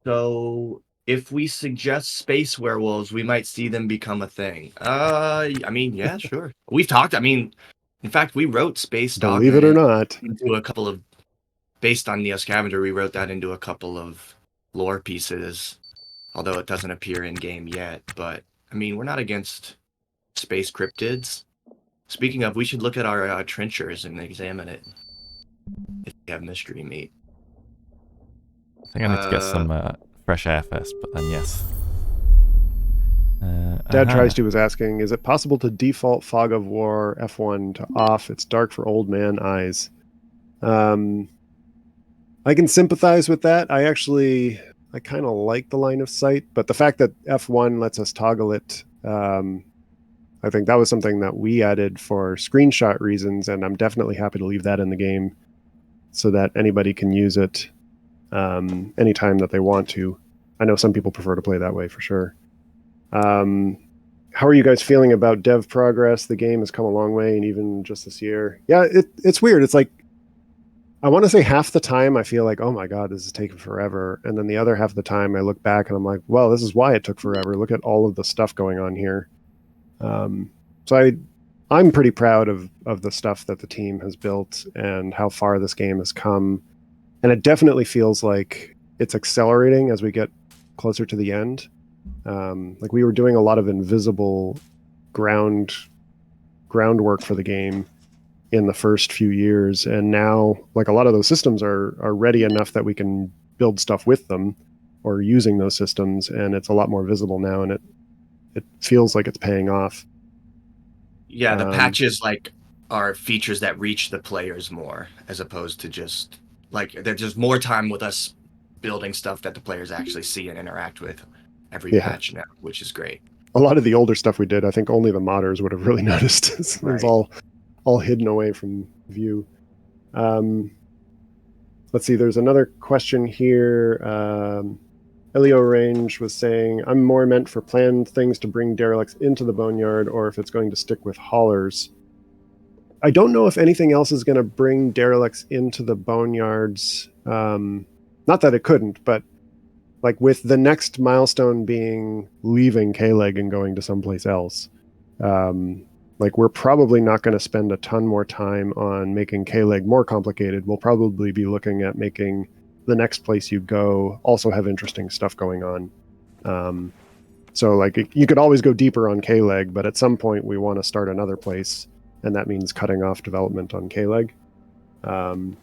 So if we suggest space werewolves, we might see them become a thing. I mean, yeah, sure. We've talked. I mean, in fact, we wrote Space Stalker Believe it or not. into a couple of, based on Neo Scavenger, we wrote that into a couple of lore pieces, although it doesn't appear in game yet. But I mean, we're not against space cryptids. Speaking of, we should look at our trenchers and examine it if we have mystery meat. I think I need to get some fresh air first, but then yes. Dad Tries To was asking, is it possible to default Fog of War F1 to off? It's dark for old man eyes. I can sympathize with that. I kind of like the line of sight, but the fact that F1 lets us toggle it, I think that was something that we added for screenshot reasons, and I'm definitely happy to leave that in the game so that anybody can use it anytime that they want to. I know some people prefer to play that way for sure. How are you guys feeling about dev progress? The game has come a long way, and even just this year. Yeah, it's weird. It's like, I want to say half the time I feel like, oh my God, this is taking forever. And then the other half of the time I look back and I'm like, well, this is why it took forever. Look at all of the stuff going on here. So I'm pretty proud of the stuff that the team has built and how far this game has come. And it definitely feels like it's accelerating as we get closer to the end. Like we were doing a lot of invisible groundwork for the game in the first few years, and now like a lot of those systems are ready enough that we can build stuff with them or using those systems, and it's a lot more visible now, and it feels like it's paying off. Yeah, the patches like are features that reach the players more, as opposed to just like there's just more time with us building stuff that the players actually see and interact with every patch now, which is great. A lot of the older stuff we did, I think only the modders would have really noticed. It was all hidden away from view. Let's see, there's another question here. Elio Range was saying, I'm more meant for planned things to bring derelicts into the boneyard, or if it's going to stick with haulers. I don't know if anything else is going to bring derelicts into the boneyards. Not that it couldn't, but like with the next milestone being leaving K-Leg and going to someplace else, like we're probably not going to spend a ton more time on making K-Leg more complicated. We'll probably be looking at making the next place you go also have interesting stuff going on. So like you could always go deeper on K-Leg, but at some point we want to start another place, and that means cutting off development on K-Leg. And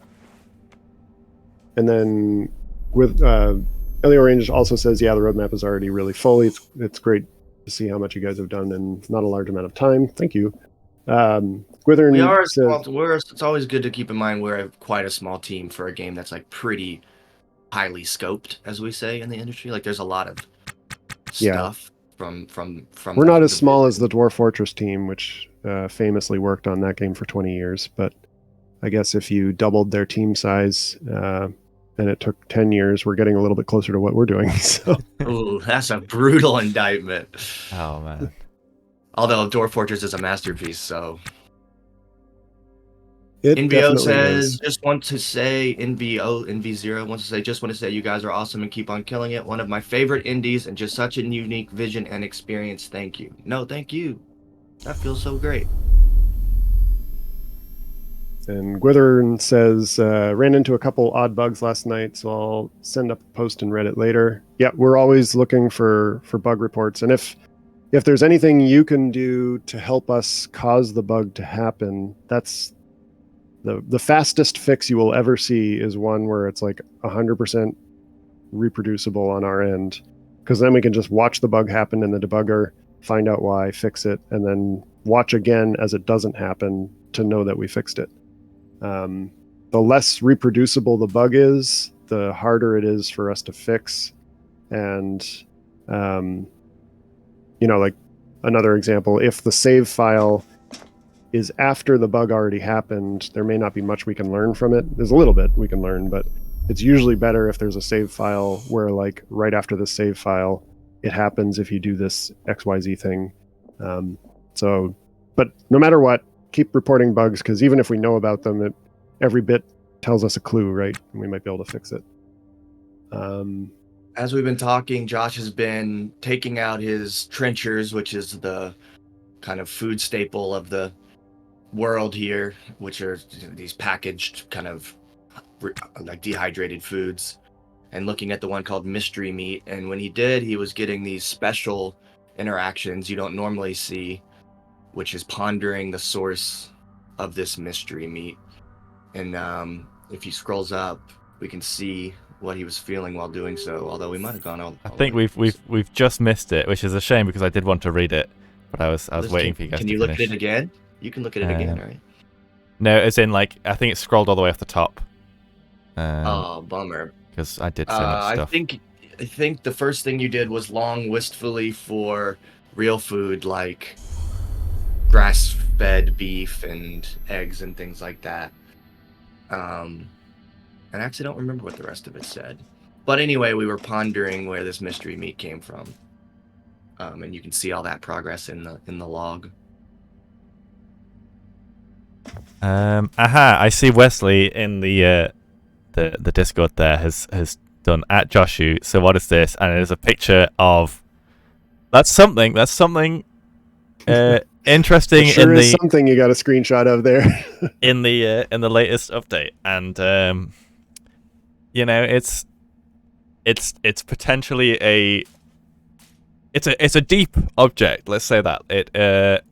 then with Elio Range also says, yeah, the roadmap is already really full. It's great to see how much you guys have done in not a large amount of time. Thank you. Gwithern says, it's always good to keep in mind we're quite a small team for a game that's like pretty highly scoped, as we say in the industry. Like there's a lot of stuff from we're not as small as the Dwarf Fortress team, which famously worked on that game for 20 years, but I guess if you doubled their team size and it took 10 years, we're getting a little bit closer to what we're doing. So ooh, that's a brutal indictment. Oh man. Although Dwarf Fortress is a masterpiece, so it NVO says, is. just want to say, NV0 wants to say, just want to say you guys are awesome and keep on killing it. One of my favorite indies and just such a unique vision and experience. Thank you. No, thank you. That feels so great. And Gwithern says, ran into a couple odd bugs last night, so I'll send up a post in Reddit later. Yeah, we're always looking for bug reports, and if there's anything you can do to help us cause the bug to happen, that's the fastest fix you will ever see is one where it's like 100% reproducible on our end, because then we can just watch the bug happen in the debugger, find out why, fix it, and then watch again as it doesn't happen to know that we fixed it. The less reproducible the bug is, the harder it is for us to fix. And like another example, if the save file is after the bug already happened, there may not be much we can learn from it. There's a little bit we can learn, but it's usually better if there's a save file where, like, right after the save file, it happens if you do this XYZ thing. But no matter what, keep reporting bugs, because even if we know about them, every bit tells us a clue, right? And we might be able to fix it. As we've been talking, Josh has been taking out his trenchers, which is the kind of food staple of the world here, which are these packaged kind of like dehydrated foods, and looking at the one called mystery meat. And when he did, he was getting these special interactions you don't normally see, which is pondering the source of this mystery meat. And if he scrolls up, we can see what he was feeling while doing so, although we might have gone all I think we've just missed it, which is a shame because I did want to read it, but I was waiting for you guys to finish. Can you look at it again? You can look at it again, right? No, as in, like, I think it scrolled all the way off the top. Oh, bummer. Because I did so much stuff. I think the first thing you did was long wistfully for real food like grass-fed beef and eggs and things like that. And I actually don't remember what the rest of it said. But anyway, we were pondering where this mystery meat came from. And you can see all that progress in the log. I see Wesley in the Discord there has done at Joshu. So what is this? And it is a picture of that's something interesting. It sure is something you got a screenshot of there in the latest update. And it's potentially it's a deep object, let's say that.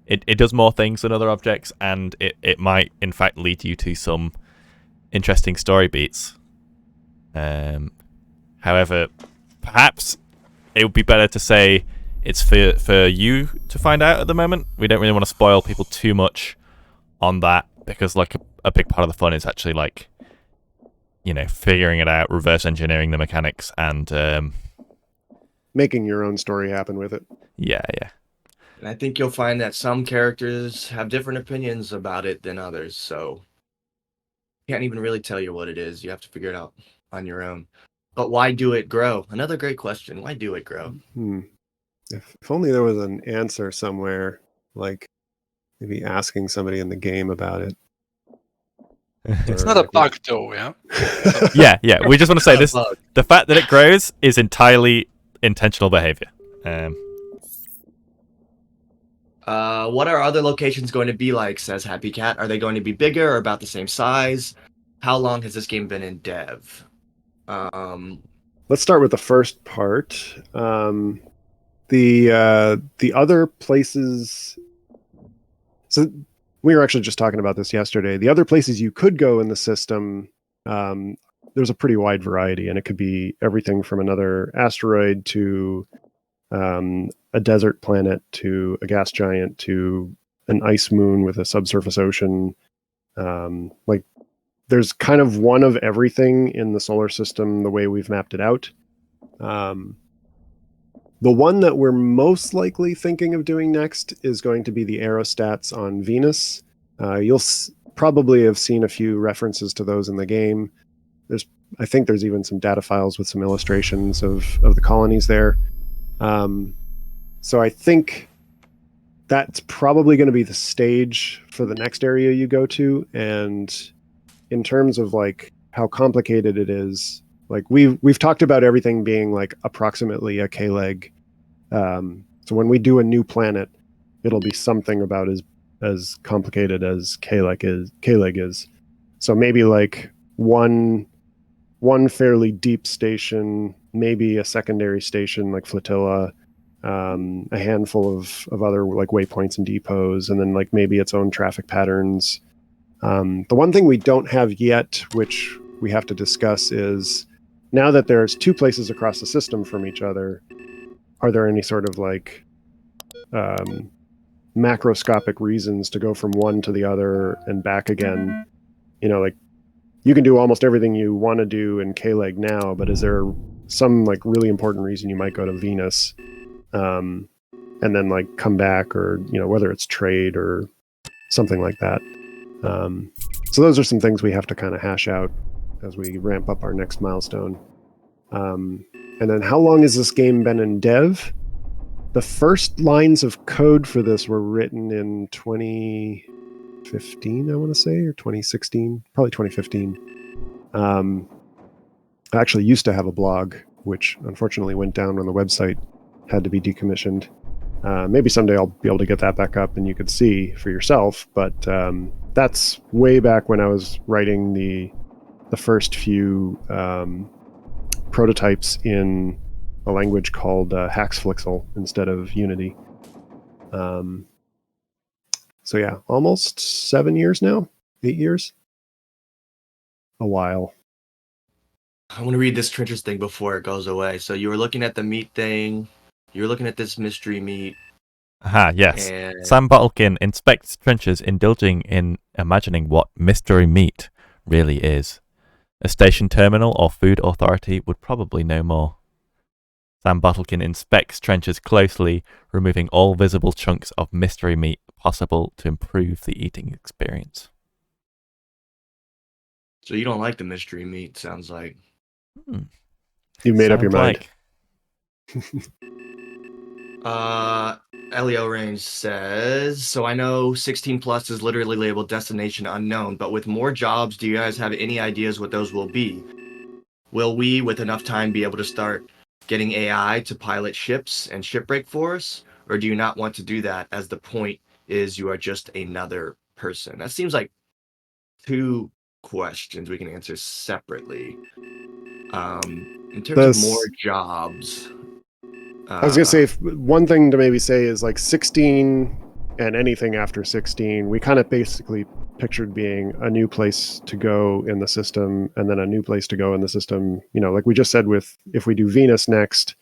It does more things than other objects, and it might in fact lead you to some interesting story beats. However, perhaps it would be better to say it's for you to find out at the moment. We don't really want to spoil people too much on that, because like a big part of the fun is actually like, figuring it out, reverse engineering the mechanics, and making your own story happen with it. Yeah. And I think you'll find that some characters have different opinions about it than others, so can't even really tell you what it is. You have to figure it out on your own. But why do it grow? Another great question. Why do it grow? If only there was an answer somewhere, like maybe asking somebody in the game about it. It's not a bug though, yeah? Yeah. We just want to say this. The fact that it grows is entirely intentional behavior. What are other locations going to be like, says Happy Cat? Are they going to be bigger or about the same size? How long has this game been in dev? Let's start with the first part. The other places... So we were actually just talking about this yesterday. The other places you could go in the system, there's a pretty wide variety, and it could be everything from another asteroid to a desert planet to a gas giant to an ice moon with a subsurface ocean. Like, there's kind of one of everything in the solar system the way we've mapped it out. The one that we're most likely thinking of doing next is going to be the aerostats on Venus. You'll probably have seen a few references to those in the game. I think there's even some data files with some illustrations of the colonies there. So I think that's probably going to be the stage for the next area you go to. And in terms of like how complicated it is, like we've talked about everything being like approximately a K-leg. So when we do a new planet, it'll be something about as complicated as K-leg is. So maybe like one fairly deep station, maybe a secondary station like flotilla, a handful of other like waypoints and depots, and then like maybe its own traffic patterns, The one thing we don't have yet, which we have to discuss, is now that there's 2 places across the system from each other, are there any sort of like macroscopic reasons to go from one to the other and back again? You know, like you can do almost everything you want to do in K-Leg now, but is there some like really important reason you might go to Venus and then like come back, or whether it's trade or something like that? So those are some things we have to kind of hash out as we ramp up our next milestone. And then how long has this game been in dev? The first lines of code for this were written in 2015, I want to say, or 2016, probably 2015. I actually used to have a blog, which unfortunately went down when the website had to be decommissioned. Maybe someday I'll be able to get that back up and you could see for yourself, but that's way back when I was writing the first few prototypes in a language called Haxflixel instead of Unity. So yeah, almost 7 years now, 8 years. A while. I want to read this trenches thing before it goes away. So you were looking at the meat thing. You were looking at this mystery meat. Aha, yes. And Sam Bottlekin inspects trenches, indulging in imagining what mystery meat really is. A station terminal or food authority would probably know more. Sam Bottlekin inspects trenches closely, removing all visible chunks of mystery meat possible to improve the eating experience. so you don't like the mystery meat, sounds like. You made up your mind. Elio Range says, so I know 16 plus is literally labeled destination unknown, but with more jobs, do you guys have any ideas what those will be? Will we, with enough time, be able to start getting AI to pilot ships and shipbreak for us? Or do you not want to do that, as the point is you are just another person? That seems like 2 questions we can answer separately. In terms of more jobs, I was gonna say, one thing to maybe say is like 16 and anything after 16, we kind of basically pictured being a new place to go in the system, and then a new place to go in the system. Like we just said, with if we do Venus next,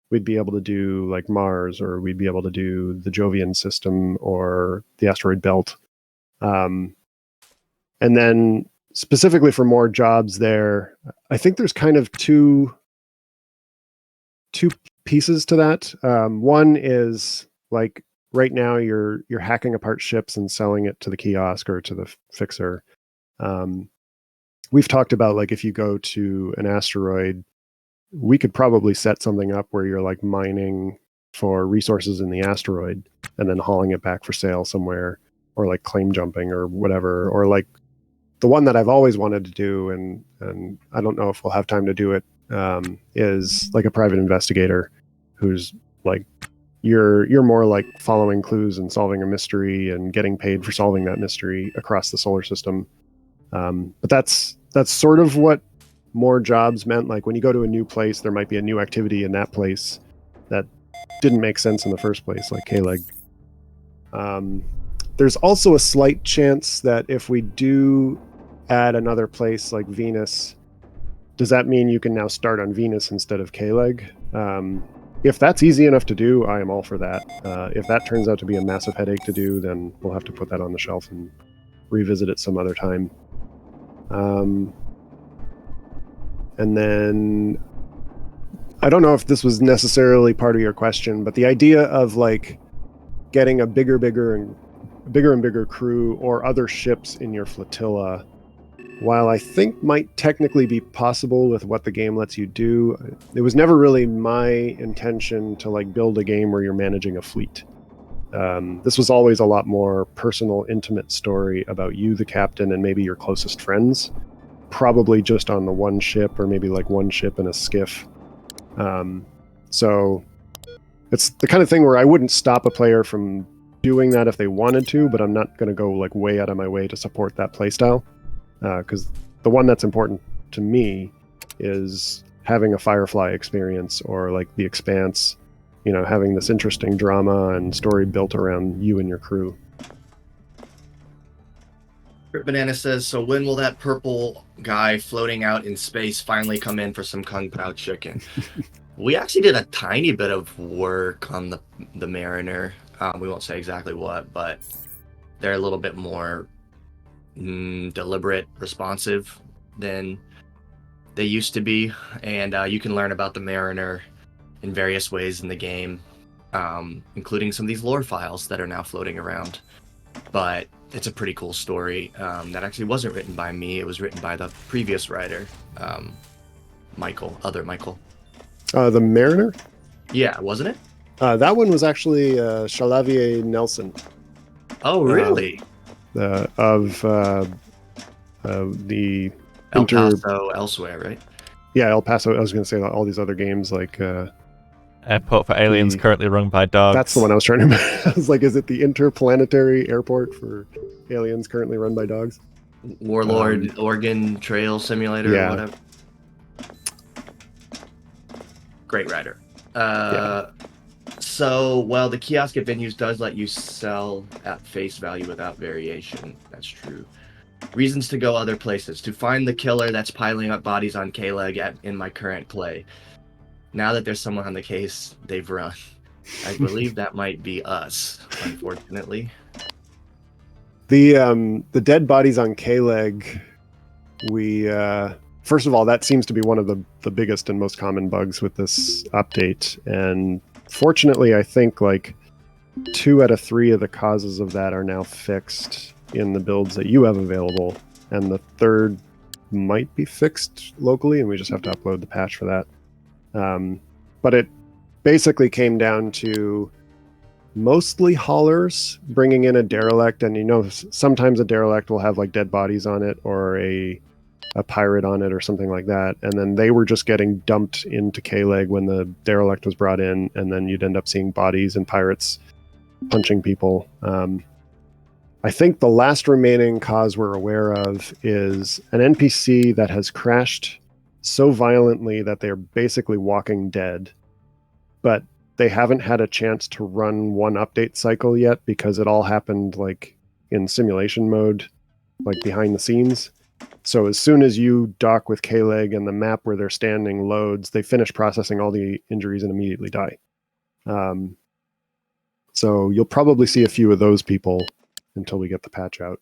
we'd be able to do like Mars, or we'd be able to do the Jovian system or the asteroid belt. And then specifically for more jobs there, I think there's kind of two pieces to that. One is like right now you're hacking apart ships and selling it to the kiosk or to the fixer. We've talked about like if you go to an asteroid, we could probably set something up where you're like mining for resources in the asteroid and then hauling it back for sale somewhere, or like claim jumping or whatever, or like the one that I've always wanted to do, and I don't know if we'll have time to do it, is like a private investigator who's like you're more like following clues and solving a mystery and getting paid for solving that mystery across the solar system. But that's sort of what more jobs meant. Like when you go to a new place, there might be a new activity in that place that didn't make sense in the first place, like K-Leg. There's also a slight chance that if we do add another place like Venus, does that mean you can now start on Venus instead of K-Leg? If that's easy enough to do, I am all for that. If that turns out to be a massive headache to do, then we'll have to put that on the shelf and revisit it some other time. And then I don't know if this was necessarily part of your question, but the idea of like getting a bigger and bigger crew or other ships in your flotilla, while I think might technically be possible with what the game lets you do, it was never really my intention to like build a game where you're managing a fleet. This was always a lot more personal, intimate story about you, the captain, and maybe your closest friends, probably just on the one ship, or maybe like one ship and a skiff. So it's the kind of thing where I wouldn't stop a player from doing that if they wanted to, but I'm not going to go like way out of my way to support that playstyle. Because the one that's important to me is having a Firefly experience, or like The Expanse, having this interesting drama and story built around you and your crew. Banana says, so when will that purple guy floating out in space finally come in for some Kung Pao chicken? We actually did a tiny bit of work on the Mariner. We won't say exactly what, but they're a little bit more deliberate, responsive than they used to be. And you can learn about the Mariner in various ways in the game, including some of these lore files that are now floating around. But it's a pretty cool story that actually wasn't written by me. It was written by the previous writer, Michael. The Mariner? Yeah, wasn't it? That one was actually Chalavier Nelson. Oh, really? Of the El Paso elsewhere, right? Yeah, El Paso. I was going to say all these other games like Airport for Aliens currently run by dogs. That's the one I was trying to remember. I was like, is it the Interplanetary Airport for Aliens currently run by dogs? Warlord Oregon Trail Simulator or whatever. Great writer. So, well, the kiosk at venues does let you sell at face value without variation. That's true. Reasons to go other places. To find the killer that's piling up bodies on K-Leg in my current play. Now that there's someone on the case, they've run. I believe that might be us, unfortunately. The dead bodies on K-Leg, we first of all, that seems to be one of the biggest and most common bugs with this update. And fortunately, I think like 2 out of 3 of the causes of that are now fixed in the builds that you have available, and the third might be fixed locally, and we just have to upload the patch for that. But it basically came down to mostly haulers bringing in a derelict, and sometimes a derelict will have like dead bodies on it or a pirate on it or something like that, and then they were just getting dumped into K-Leg when the derelict was brought in, and then you'd end up seeing bodies and pirates punching people. I think the last remaining cause we're aware of is an NPC that has crashed so violently that they're basically walking dead, but they haven't had a chance to run one update cycle yet because it all happened like in simulation mode, like behind the scenes. So as soon as you dock with K-Leg and the map where they're standing loads, they finish processing all the injuries and immediately die. So you'll probably see a few of those people until we get the patch out.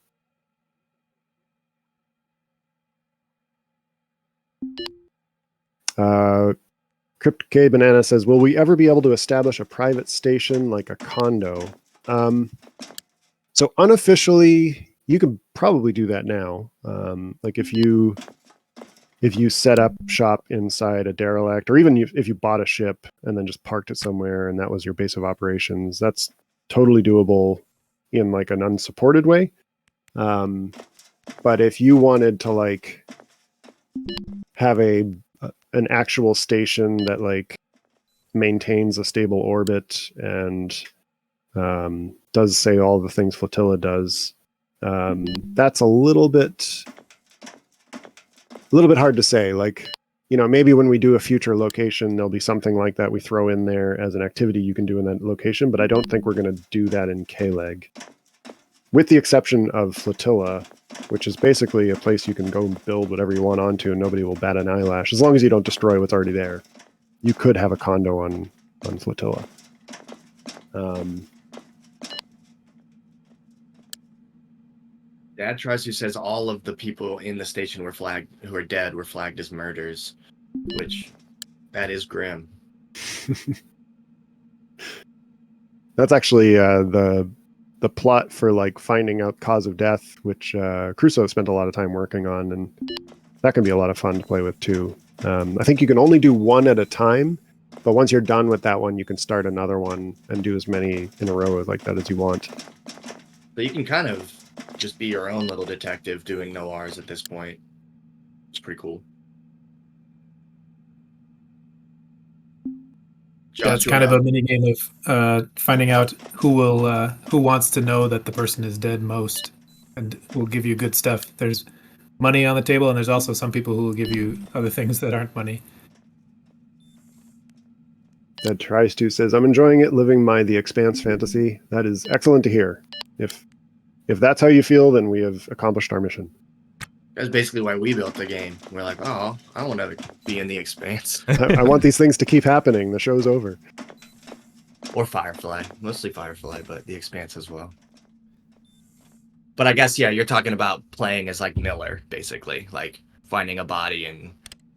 Crypt K Banana says, will we ever be able to establish a private station like a condo? So unofficially, you could probably do that now. Like if you set up shop inside a derelict, or even if you bought a ship and then just parked it somewhere and that was your base of operations, that's totally doable in like an unsupported way. But if you wanted to like have an actual station that like maintains a stable orbit and does say all the things Flotilla does, that's a little bit hard to say. Like, maybe when we do a future location, there'll be something like that we throw in there as an activity you can do in that location, but I don't think we're going to do that in K-Leg. With the exception of Flotilla, which is basically a place you can go build whatever you want onto and nobody will bat an eyelash, as long as you don't destroy what's already there. You could have a condo on Flotilla. Dad Trusty says all of the people in the station who are dead were flagged as murders, which that is grim. That's actually the plot for like finding out cause of death, which Crusoe spent a lot of time working on, and that can be a lot of fun to play with too. I think you can only do one at a time, but once you're done with that one, you can start another one and do as many in a row like that as you want. So you can kind of just be your own little detective doing noirs at this point. It's pretty cool. Yeah, it's kind of a mini game of finding out who wants to know that the person is dead most, and will give you good stuff. There's money on the table, and there's also some people who will give you other things that aren't money. That Tries To says, I'm enjoying it, living my The Expanse fantasy. That is excellent to hear. If if that's how you feel, then we have accomplished our mission. That's basically why we built the game. We're like, oh, I want to be in the Expanse. I want these things to keep happening. The show's over. Or Firefly. Mostly Firefly, but the Expanse as well. But I guess, yeah, you're talking about playing as like Miller, basically. Like finding a body and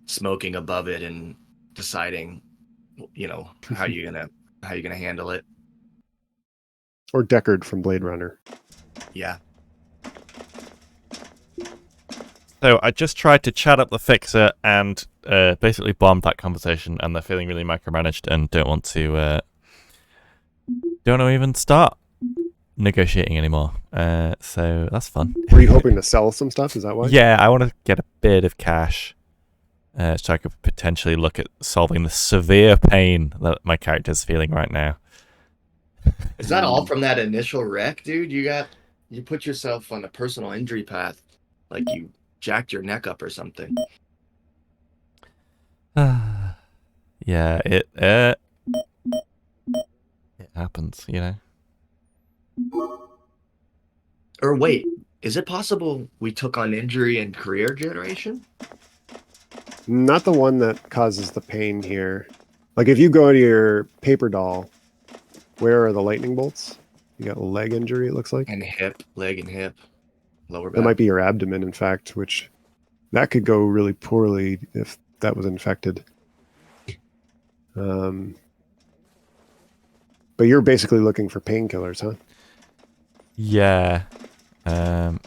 smoking above it and deciding, you know, how you're gonna handle it. Or Deckard from Blade Runner. Yeah. So I just tried to chat up the fixer and basically bombed that conversation, and they're feeling really micromanaged and don't want to even start negotiating anymore. So that's fun. Were you hoping to sell some stuff? Is that why? Yeah, I want to get a bit of cash so I could potentially look at solving the severe pain that my character's feeling right now. Is that all from that initial wreck, dude? You put yourself on a personal injury path, like you jacked your neck up or something. Yeah, it happens, you know. Or wait, is it possible we took on injury and career generation? Not the one that causes the pain here. Like if you go to your paper doll, where are the lightning bolts? You got leg injury, it looks like. And hip, leg and hip, lower back. That might be your abdomen, in fact, which that could go really poorly if that was infected. But you're basically looking for painkillers, huh? Yeah. How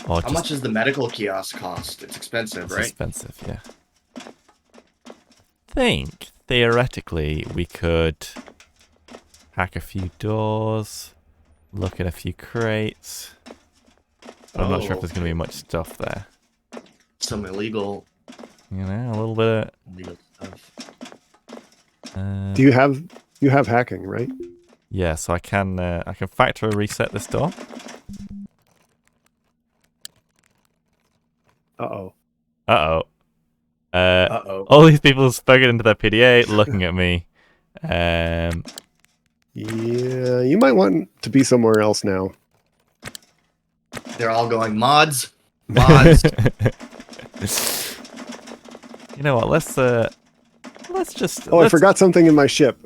much does the medical kiosk cost? It's expensive, it's right? Expensive, yeah. I think theoretically we could hack a few doors, look at a few crates. But I'm not sure if there's going to be much stuff there. Some illegal. You know, a little bit. Illegal stuff. Do you have hacking, right? Yeah, so I can factory reset this door. Uh-oh. Uh-oh. Uh-oh. All these people have spoken into their PDA, looking at me. Yeah, you might want to be somewhere else now. They're all going, mods. Mods. You know what? Let's just. Oh, I forgot something in my ship.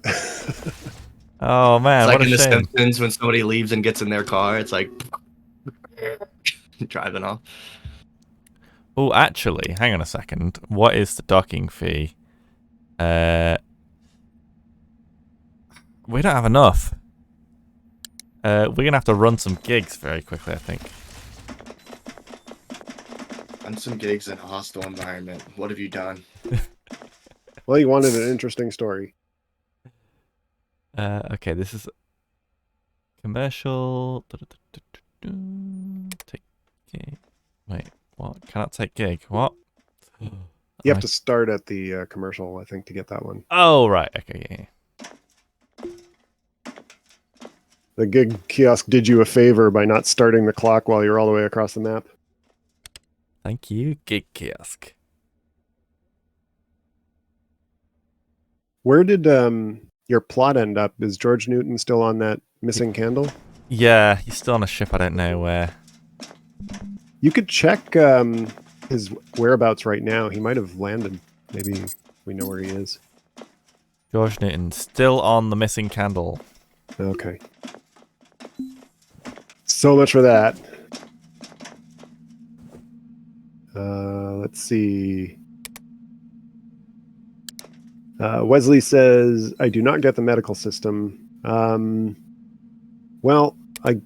Oh man, It's like what a in The shame. Simpsons when somebody leaves and gets in their car. It's like driving off. Oh, actually, hang on a second. What is the docking fee? We don't have enough. We're gonna have to run some gigs very quickly, I think. On some gigs in a hostile environment. What have you done? Well, you wanted an interesting story. Okay, this is commercial. Take gig. Wait, what? Cannot take gig. What? You have to start at the commercial, I think, to get that one. Oh, right. Okay, yeah. The gig kiosk did you a favor by not starting the clock while you're all the way across the map. Thank you, gig kiosk. Where did your plot end up? Is George Newton still on that missing candle? Yeah, he's still on a ship. I don't know where. You could check his whereabouts right now. He might have landed. Maybe we know where he is. George Newton still on the missing candle. Okay. So much for that. Let's see. Wesley says, I do not get the medical system. Well, I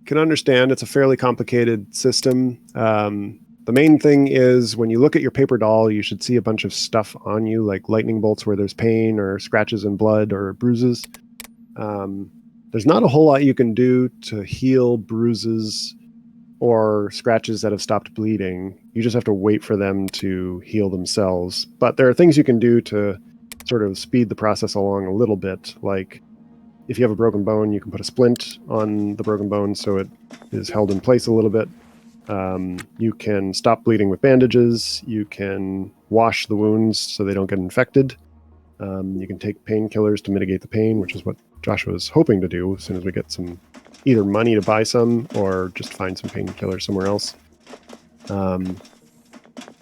can understand it's a fairly complicated system. The main thing is when you look at your paper doll, you should see a bunch of stuff on you, like lightning bolts where there's pain or scratches and blood or bruises. There's not a whole lot you can do to heal bruises or scratches that have stopped bleeding. You just have to wait for them to heal themselves. But there are things you can do to sort of speed the process along a little bit. Like if you have a broken bone, you can put a splint on the broken bone so it is held in place a little bit. You can stop bleeding with bandages. You can wash the wounds so they don't get infected. You can take painkillers to mitigate the pain, which is what Joshua is hoping to do as soon as we get some either money to buy some or just find some painkillers somewhere else.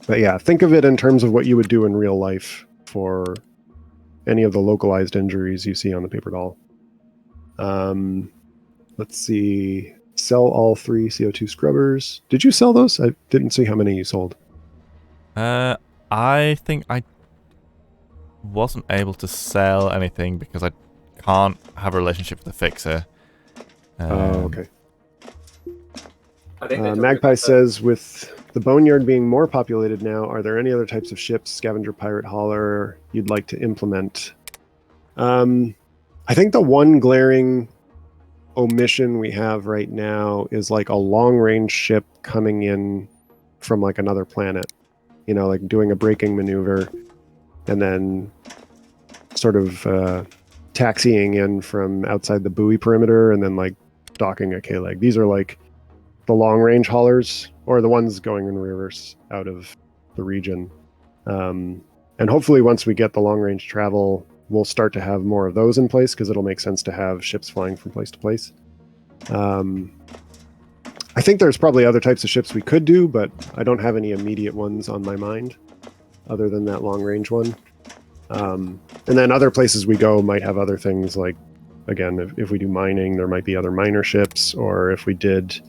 But yeah, think of it in terms of what you would do in real life for any of the localized injuries you see on the paper doll. Let's see. Sell all 3 CO2 scrubbers. Did you sell those? I didn't see how many you sold. I think I wasn't able to sell anything because I can't have a relationship with the fixer. Okay. I think they're talking Magpie about says, with the Boneyard being more populated now, are there any other types of ships, scavenger, pirate, hauler, you'd like to implement? I think the one glaring omission we have right now is like a long-range ship coming in from like another planet. You know, like doing a braking maneuver and then sort of taxiing in from outside the buoy perimeter and then like docking a K-leg. These are like the long-range haulers, or the ones going in reverse out of the region. And hopefully once we get the long-range travel, we'll start to have more of those in place because it'll make sense to have ships flying from place to place. I think there's probably other types of ships we could do, but I don't have any immediate ones on my mind other than that long-range one. And then other places we go might have other things like, again, if we do mining, there might be other miner ships, or if we did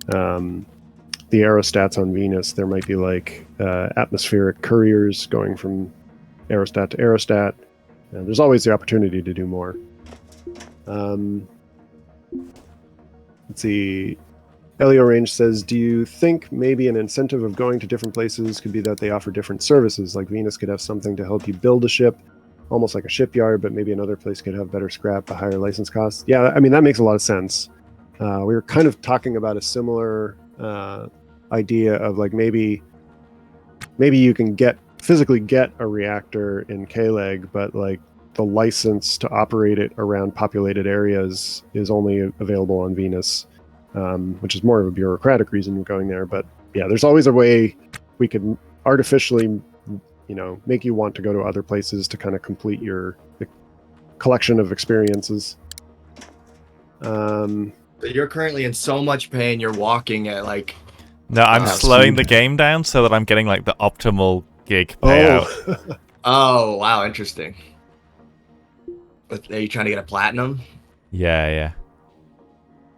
the aerostats on Venus, there might be like atmospheric couriers going from aerostat to aerostat. And there's always the opportunity to do more. Let's see. Elio Range says, do you think maybe an incentive of going to different places could be that they offer different services? Like Venus could have something to help you build a ship, almost like a shipyard, but maybe another place could have better scrap, a higher license cost. Yeah, I mean, that makes a lot of sense. We were kind of talking about a similar idea of like maybe you can physically get a reactor in K-Leg, but like the license to operate it around populated areas is only available on Venus, which is more of a bureaucratic reason of going there. But yeah, there's always a way we could artificially, make you want to go to other places to kind of complete your collection of experiences. You're currently in so much pain. You're walking at like. No, I'm Wow, slowing speed. the game down so that I'm getting like the optimal gig payout. Oh, Oh wow, interesting. But are you trying to get a platinum? Yeah.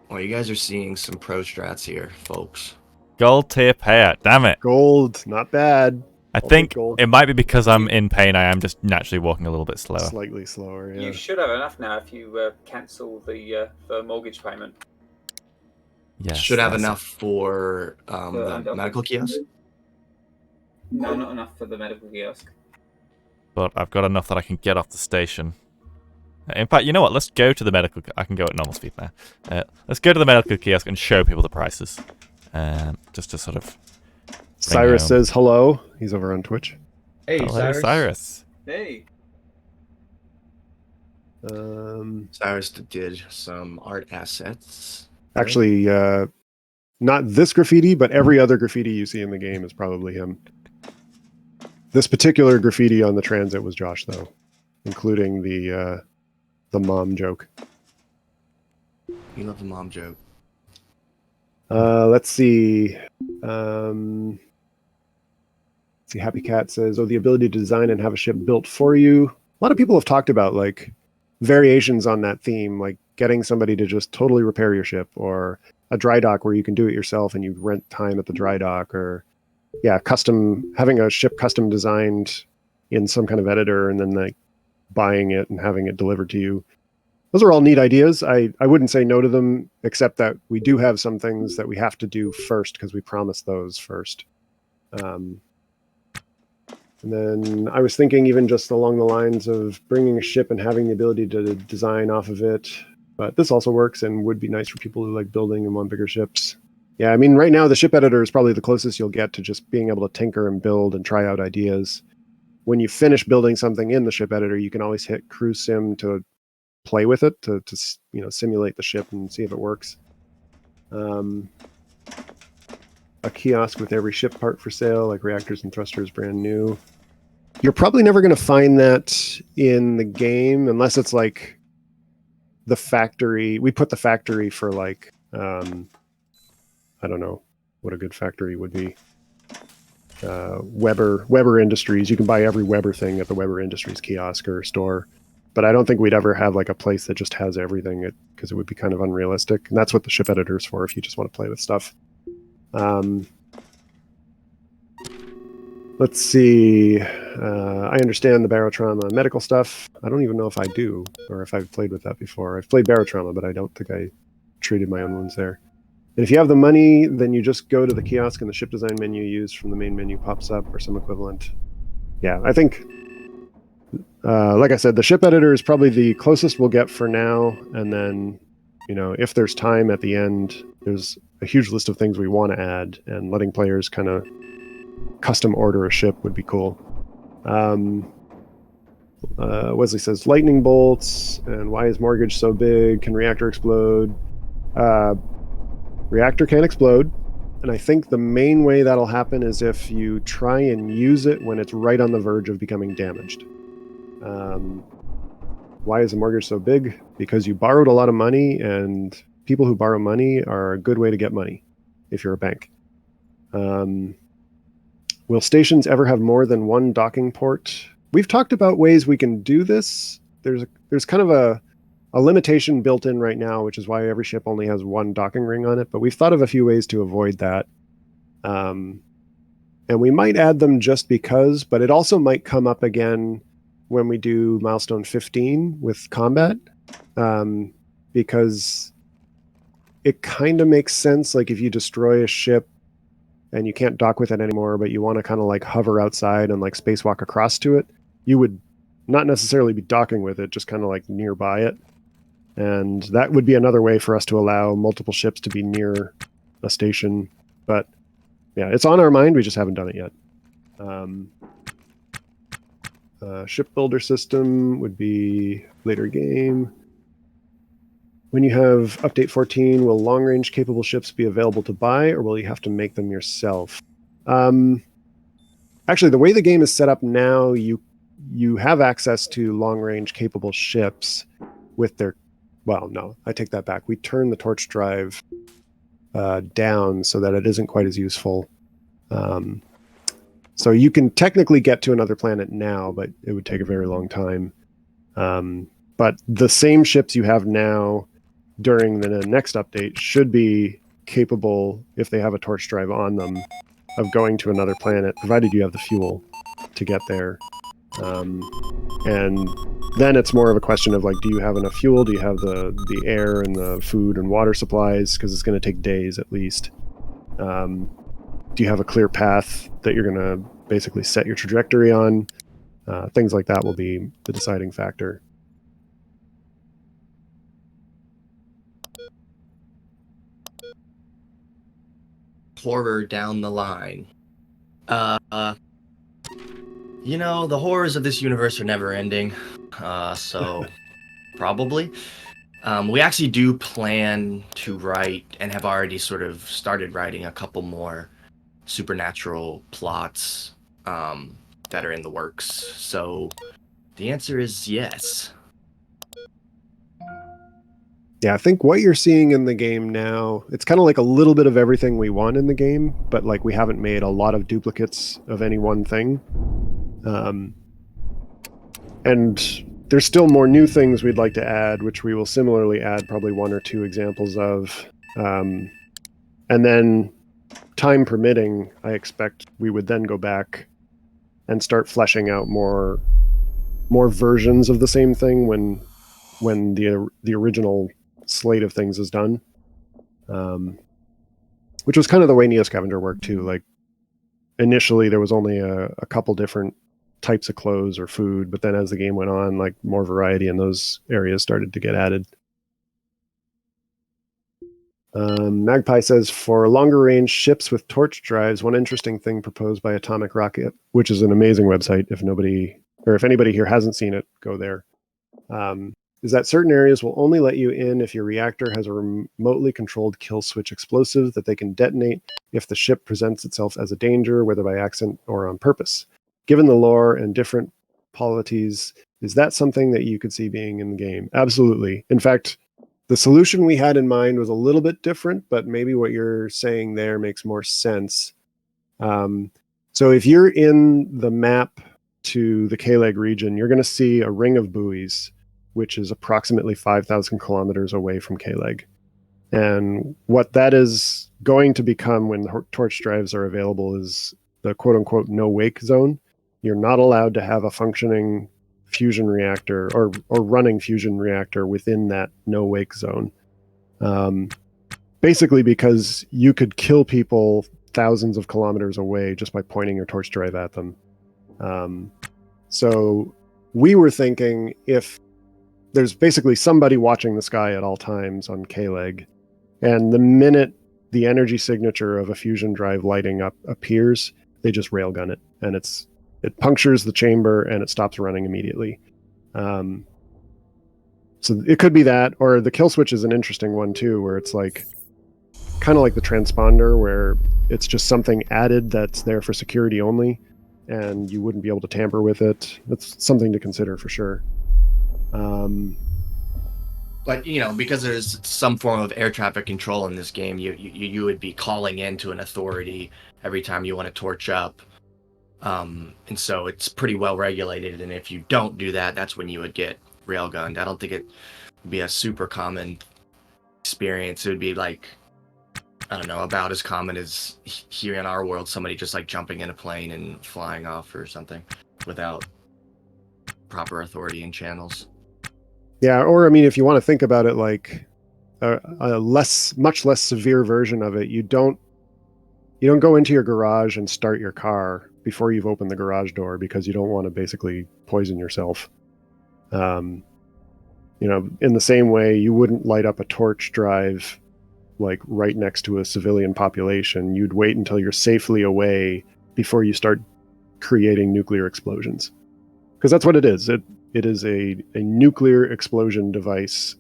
Well, you guys are seeing some pro strats here, folks. Gold tier payout. Damn it. gold, not bad. I I'll think take gold. it might be because I'm in pain. I am just naturally walking a little bit slower. Slightly slower, yeah. You should have enough now if you cancel the mortgage payment. Yes, Should have that's- enough for the medical kiosk. No, not enough for the medical kiosk. But I've got enough that I can get off the station. In fact, you know what? Let's go to the medical... I can go at normal speed now. Let's go to the medical kiosk and show people the prices. Just to sort of... Cyrus home. says hello. He's over on Twitch. Hey, Hello, Cyrus. Hey. Cyrus did some art assets. Actually, not this graffiti, but every other graffiti you see in the game is probably him. This particular graffiti on the transit was Josh, though, including the mom joke. You love the mom joke. Let's see. Happy Cat says, the ability to design and have a ship built for you. A lot of people have talked about like variations on that theme, like getting somebody to just totally repair your ship, or a dry dock where you can do it yourself and you rent time at the dry dock, or having a ship custom designed in some kind of editor and then like buying it and having it delivered to you. Those are all neat ideas. I wouldn't say no to them, except that we do have some things that we have to do first because we promised those first. And then I was thinking even just along the lines of bringing a ship and having the ability to design off of it. But this also works and would be nice for people who like building and want bigger ships. Yeah, I mean, right now the ship editor is probably the closest you'll get to just being able to tinker and build and try out ideas. When you finish building something in the ship editor, you can always hit Cruise Sim to play with it, to simulate the ship and see if it works. A kiosk with every ship part for sale, like reactors and thrusters, brand new. You're probably never going to find that in the game unless it's like the factory. We put the factory for like I don't know what a good factory would be. Weber Industries. You can buy every Weber thing at the Weber Industries kiosk or store, but I don't think we'd ever have like a place that just has everything because it would be kind of unrealistic. And that's what the ship editor is for if you just want to play with stuff. Let's see. I understand the barotrauma medical stuff. I don't even know if I do or if I've played with that before. I've played barotrauma, but I don't think I treated my own wounds there. And if you have the money, then you just go to the kiosk and the ship design menu used from the main menu pops up or some equivalent. Yeah, I think, like I said, the ship editor is probably the closest we'll get for now. And then, if there's time at the end, there's a huge list of things we want to add, and letting players kind of custom order a ship would be cool. Wesley says, lightning bolts, and why is mortgage so big? Can reactor explode? Reactor can explode, and I think the main way that'll happen is if you try and use it when it's right on the verge of becoming damaged. Why is a mortgage so big? Because you borrowed a lot of money, and people who borrow money are a good way to get money if you're a bank. Will stations ever have more than one docking port? We've talked about ways we can do this. There's kind of a limitation built in right now, which is why every ship only has one docking ring on it. But we've thought of a few ways to avoid that. And we might add them just because, but it also might come up again when we do milestone 15 with combat. Because it kind of makes sense. Like if you destroy a ship and you can't dock with it anymore, but you want to kind of like hover outside and like spacewalk across to it, you would not necessarily be docking with it, just kind of like nearby it. And that would be another way for us to allow multiple ships to be near a station. But yeah, it's on our mind. We just haven't done it yet. Shipbuilder system would be later game. When you have update 14, will long-range capable ships be available to buy, or will you have to make them yourself? Actually, the way the game is set up now, you have access to long-range capable ships with their... Well, no, I take that back. We turn the torch drive down so that it isn't quite as useful. So you can technically get to another planet now, but it would take a very long time. But the same ships you have now during the next update should be capable, if they have a torch drive on them, of going to another planet, provided you have the fuel to get there. And then it's more of a question of like, do you have enough fuel? Do you have the air and the food and water supplies? Because it's going to take days at least. Do you have a clear path that you're going to basically set your trajectory on? Things like that will be the deciding factor. Horror down the line. The horrors of this universe are never ending. So probably. We actually do plan to write, and have already sort of started writing, a couple more supernatural plots that are in the works. So the answer is yes. Yeah, I think what you're seeing in the game now, it's kind of like a little bit of everything we want in the game, but like we haven't made a lot of duplicates of any one thing. And there's still more new things we'd like to add, which we will similarly add probably one or two examples of. And then, time permitting, I expect we would then go back and start fleshing out more versions of the same thing when the original slate of things is done. Which was kind of the way Neo Scavenger worked too. Like initially there was only a couple different types of clothes or food, but then as the game went on, like more variety in those areas started to get added. Magpie says, for longer range ships with torch drives, one interesting thing proposed by Atomic Rocket, which is an amazing website. If anybody here hasn't seen it, go there. Is that certain areas will only let you in if your reactor has a remotely controlled kill switch explosive that they can detonate if the ship presents itself as a danger, whether by accident or on purpose. Given the lore and different polities, Is that something that you could see being in the game? Absolutely. In fact, the solution we had in mind was a little bit different, but maybe what you're saying there makes more sense. So if you're in the map to the K-Leg region, you're going to see a ring of buoys, which is approximately 5,000 kilometers away from K-Leg. And what that is going to become when torch drives are available is the quote-unquote no-wake zone. You're not allowed to have a functioning fusion reactor or running fusion reactor within that no-wake zone. Basically because you could kill people thousands of kilometers away just by pointing your torch drive at them. So we were thinking if there's basically somebody watching the sky at all times on K-Leg, and the minute the energy signature of a fusion drive lighting up appears, they just railgun it, and it punctures the chamber and it stops running immediately. So it could be that, or the kill switch is an interesting one too, where it's like kind of like the transponder, where it's just something added that's there for security only, and you wouldn't be able to tamper with it. That's something to consider for sure. But because there's some form of air traffic control in this game, you would be calling into an authority every time you want to torch up, and so it's pretty well regulated. And if you don't do that, that's when you would get railgunned. I don't think it would be a super common experience. It would be like, I don't know, about as common as here in our world, somebody just like jumping in a plane and flying off or something without proper authority and channels. Yeah, or I mean, if you want to think about it like a much less severe version of it, you don't go into your garage and start your car before you've opened the garage door because you don't want to basically poison yourself. In the same way, you wouldn't light up a torch drive like right next to a civilian population. You'd wait until you're safely away before you start creating nuclear explosions, because that's what it is. It is a nuclear explosion device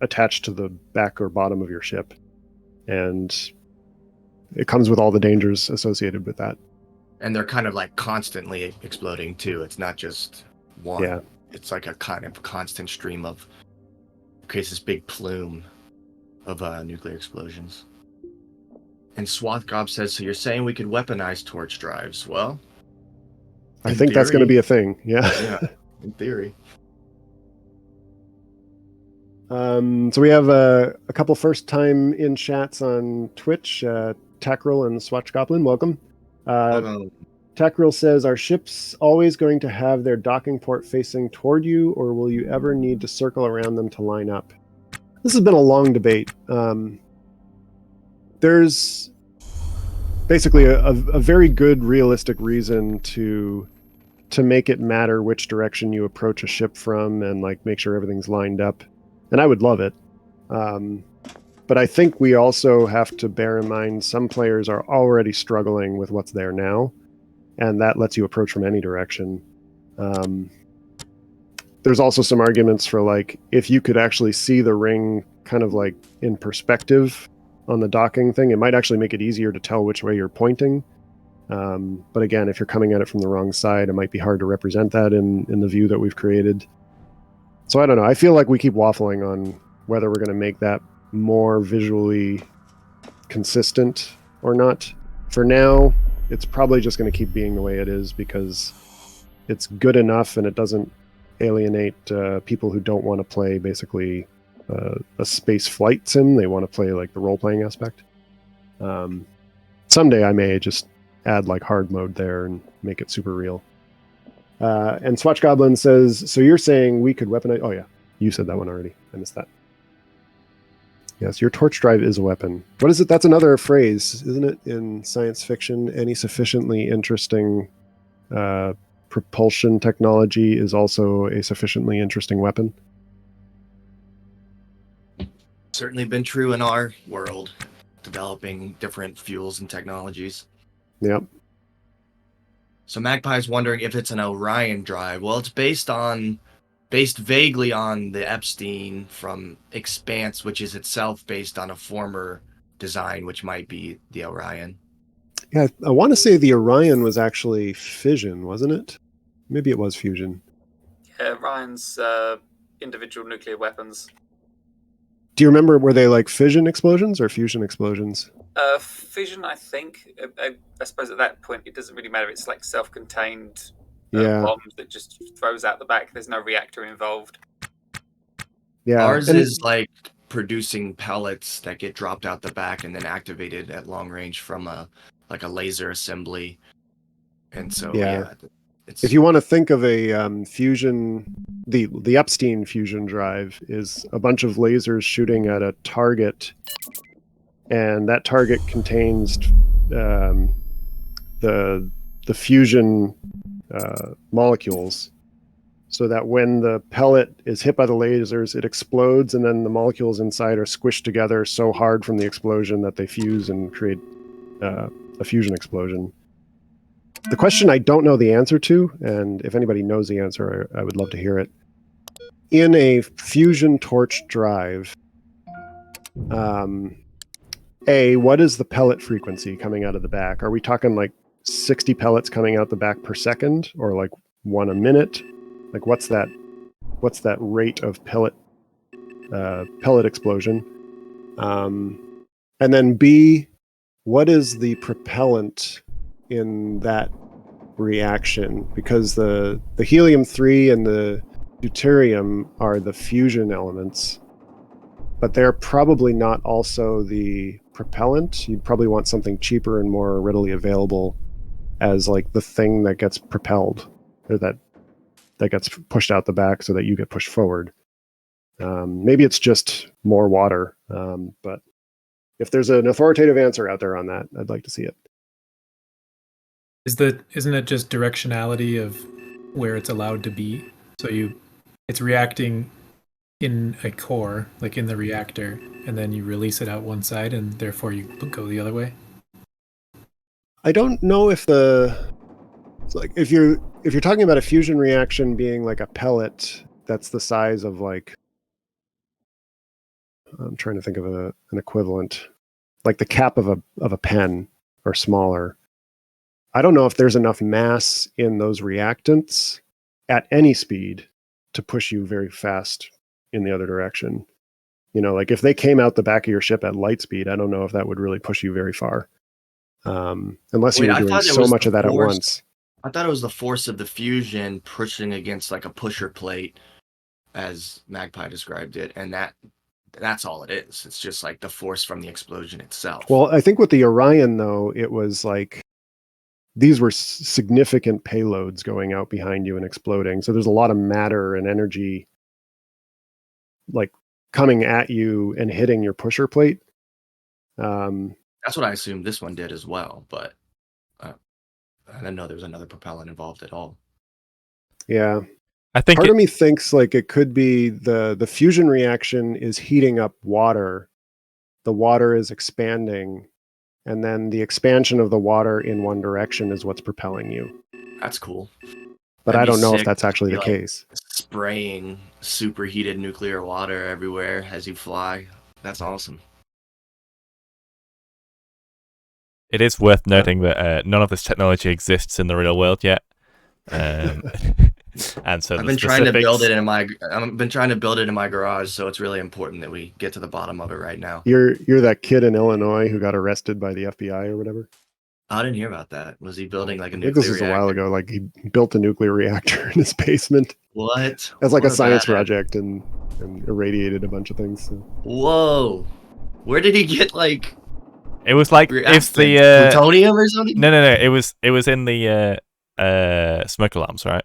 attached to the back or bottom of your ship, and it comes with all the dangers associated with that. And they're kind of like constantly exploding too. It's not just one. Yeah. It's like a kind of constant stream of, creates this big plume of nuclear explosions. And Swathgob says, so you're saying we could weaponize torch drives? Well, I think that's going to be a thing. Yeah, in theory. So we have a couple first time in chats on Twitch. Takril and Swatch Goblin, welcome. Takril says, are ships always going to have their docking port facing toward you, or will you ever need to circle around them to line up? This has been a long debate. There's basically a very good realistic reason to make it matter which direction you approach a ship from and like make sure everything's lined up. And I would love it. But I think we also have to bear in mind some players are already struggling with what's there now, and that lets you approach from any direction. There's also some arguments for like, if you could actually see the ring kind of like in perspective on the docking thing, it might actually make it easier to tell which way you're pointing. But again, if you're coming at it from the wrong side, it might be hard to represent that in the view that we've created. So I don't know. I feel like we keep waffling on whether we're going to make that more visually consistent or not. For now, it's probably just going to keep being the way it is because it's good enough and it doesn't alienate people who don't want to play basically a space flight sim. They want to play like the role-playing aspect. Someday I may just add like hard mode there and make it super real. And Swatch Goblin says, so you're saying we could weaponize... Oh yeah, you said that one already. I missed that. Yes, your torch drive is a weapon. What is it? That's another phrase, isn't it, in science fiction? Any sufficiently interesting propulsion technology is also a sufficiently interesting weapon. Certainly been true in our world, developing different fuels and technologies. Yep. So Magpie's wondering if it's an Orion drive. Well, it's based vaguely on the Epstein from Expanse, which is itself based on a former design, which might be the Orion. Yeah, I want to say the Orion was actually fission, wasn't it? Maybe it was fusion. Yeah, Ryan's individual nuclear weapons. Do you remember, were they like fission explosions or fusion explosions? Fission, I think. I suppose at that point it doesn't really matter. It's like self-contained Yeah. bombs that just throws out the back. There's no reactor involved. Yeah. Ours and is like producing pellets that get dropped out the back and then activated at long range from a laser assembly. And so Yeah. it's if you want to think of a fusion, the Epstein fusion drive is a bunch of lasers shooting at a target, and that target contains the fusion molecules, so that when the pellet is hit by the lasers, it explodes, and then the molecules inside are squished together so hard from the explosion that they fuse and create a fusion explosion. The question I don't know the answer to, and if anybody knows the answer, I would love to hear it. In a fusion torch drive, what is the pellet frequency coming out of the back? Are we talking like 60 pellets coming out the back per second, or like 1 a minute? Like what's that rate of pellet explosion? And then B, what is the propellant in that reaction? Because the helium-3 and the deuterium are the fusion elements, but they're probably not also the propellant. You'd probably want something cheaper and more readily available as like the thing that gets propelled, or that gets pushed out the back so that you get pushed forward. Maybe it's just more water, but if there's an authoritative answer out there on that, I'd like to see it. Isn't it just directionality of where it's allowed to be? So it's reacting in a core, like in the reactor, and then you release it out one side, and therefore you go the other way. I don't know if if you're talking about a fusion reaction being like a pellet that's the size of, like, I'm trying to think of an equivalent, like the cap of a pen or smaller. I don't know if there's enough mass in those reactants at any speed to push you very fast in the other direction. Like if they came out the back of your ship at light speed, I don't know if that would really push you very far. Unless you were doing so much of that at once. I thought it was the force of the fusion pushing against like a pusher plate, as Magpie described it, and that's all it is. It's just like the force from the explosion itself. Well, I think with the Orion, though, it was like these were significant payloads going out behind you and exploding. So there's a lot of matter and energy like coming at you and hitting your pusher plate. That's what I assumed this one did as well, but I didn't know there was another propellant involved at all. Yeah. I think part of me thinks like it could be the fusion reaction is heating up water. The water is expanding, and then the expansion of the water in one direction is what's propelling you. That's cool. But I don't know if that's actually the case. Spraying superheated nuclear water everywhere as you fly. That's awesome. It is worth noting that none of this technology exists in the real world yet. And so I've been trying to build it in my garage, so it's really important that we get to the bottom of it right now. You're that kid in Illinois who got arrested by the FBI or whatever? I didn't hear about that. Was he building like a nuclear reactor? This was a while ago. Like he built a nuclear reactor in his basement. What? As like a science project and irradiated a bunch of things. So. Whoa. Where did he get like... It was like if the plutonium or something? No. It was in the smoke alarms, right?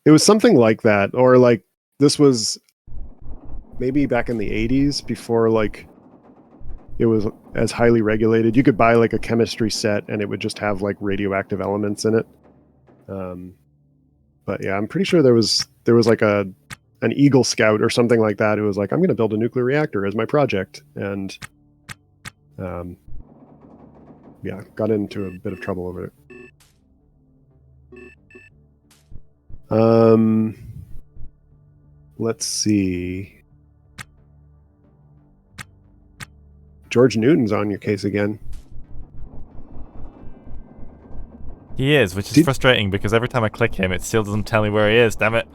It was something like that, or like this was maybe back in the 80s before like it was as highly regulated. You could buy like a chemistry set and it would just have like radioactive elements in it. But yeah, I'm pretty sure there was like an Eagle Scout or something like that. It was like, I'm going to build a nuclear reactor as my project, and got into a bit of trouble over it. Let's see. George Newton's on your case again. He is, which is frustrating because every time I click him, it still doesn't tell me where he is. Damn it.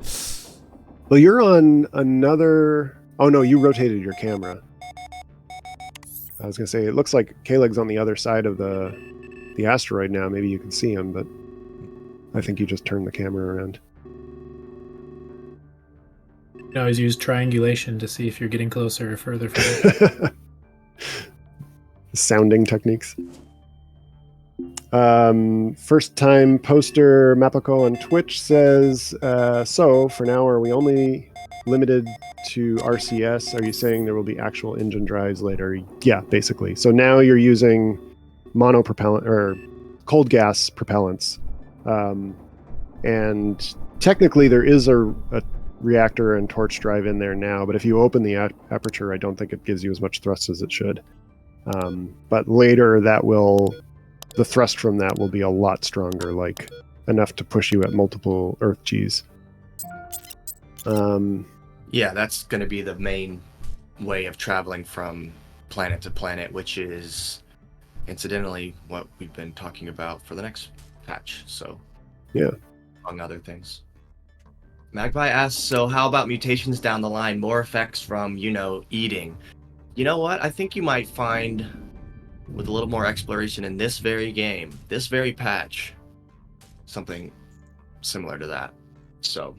Well, you're on another... Oh, no, you rotated your camera. I was going to say, it looks like K-Leg's on the other side of the asteroid now. Maybe you can see him, but I think you just turned the camera around. You can always use triangulation to see if you're getting closer or further from it. Sounding techniques. First time poster Mapako on Twitch says, so for now, are we only limited to RCS? Are you saying there will be actual engine drives later? Yeah, basically. So now you're using monopropellant or cold gas propellants. And technically there is a reactor and torch drive in there now, but if you open the aperture, I don't think it gives you as much thrust as it should. But later the thrust from that will be a lot stronger, like enough to push you at multiple Earth Gs. Yeah, that's going to be the main way of traveling from planet to planet, which is incidentally what we've been talking about for the next patch. So, yeah, among other things. Magpie asks, so how about mutations down the line? More effects from, eating. You know what? I think you might find, with a little more exploration in this very game, this very patch, something similar to that. So...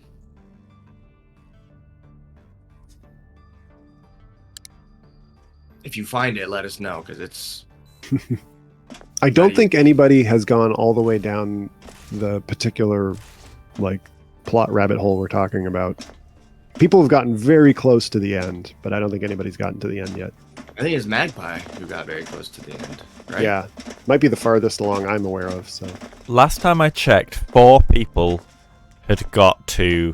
if you find it, let us know, because it's... I don't think anybody has gone all the way down the particular, plot rabbit hole we're talking about. People have gotten very close to the end, but I don't think anybody's gotten to the end yet. I think it's Magpie who got very close to the end, right? Yeah. Might be the farthest along I'm aware of, so... Last time I checked, 4 people had got to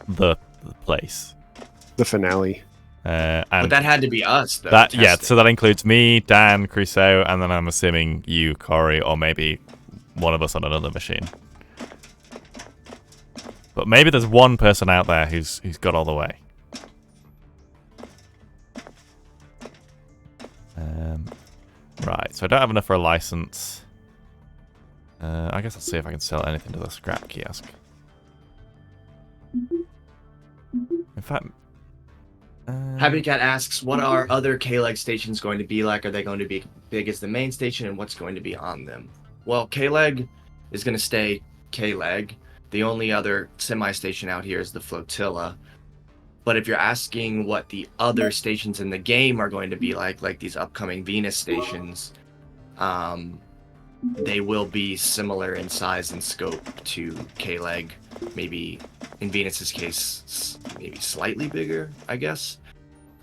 the place. The finale. And but that had to be us, though. So that includes me, Dan, Crusoe, and then I'm assuming you, Corey, or maybe one of us on another machine. But maybe there's one person out there who's got all the way. Right, so I don't have enough for a license. I guess I'll see if I can sell anything to the scrap kiosk. In fact... Happy Cat asks, what are other K-Leg stations going to be like? Are they going to be big as the main station, and what's going to be on them? Well, K-Leg is going to stay K-Leg. The only other semi-station out here is the Flotilla. But if you're asking what the other stations in the game are going to be like these upcoming Venus stations, they will be similar in size and scope to K-Leg. Maybe, in Venus's case, maybe slightly bigger, I guess.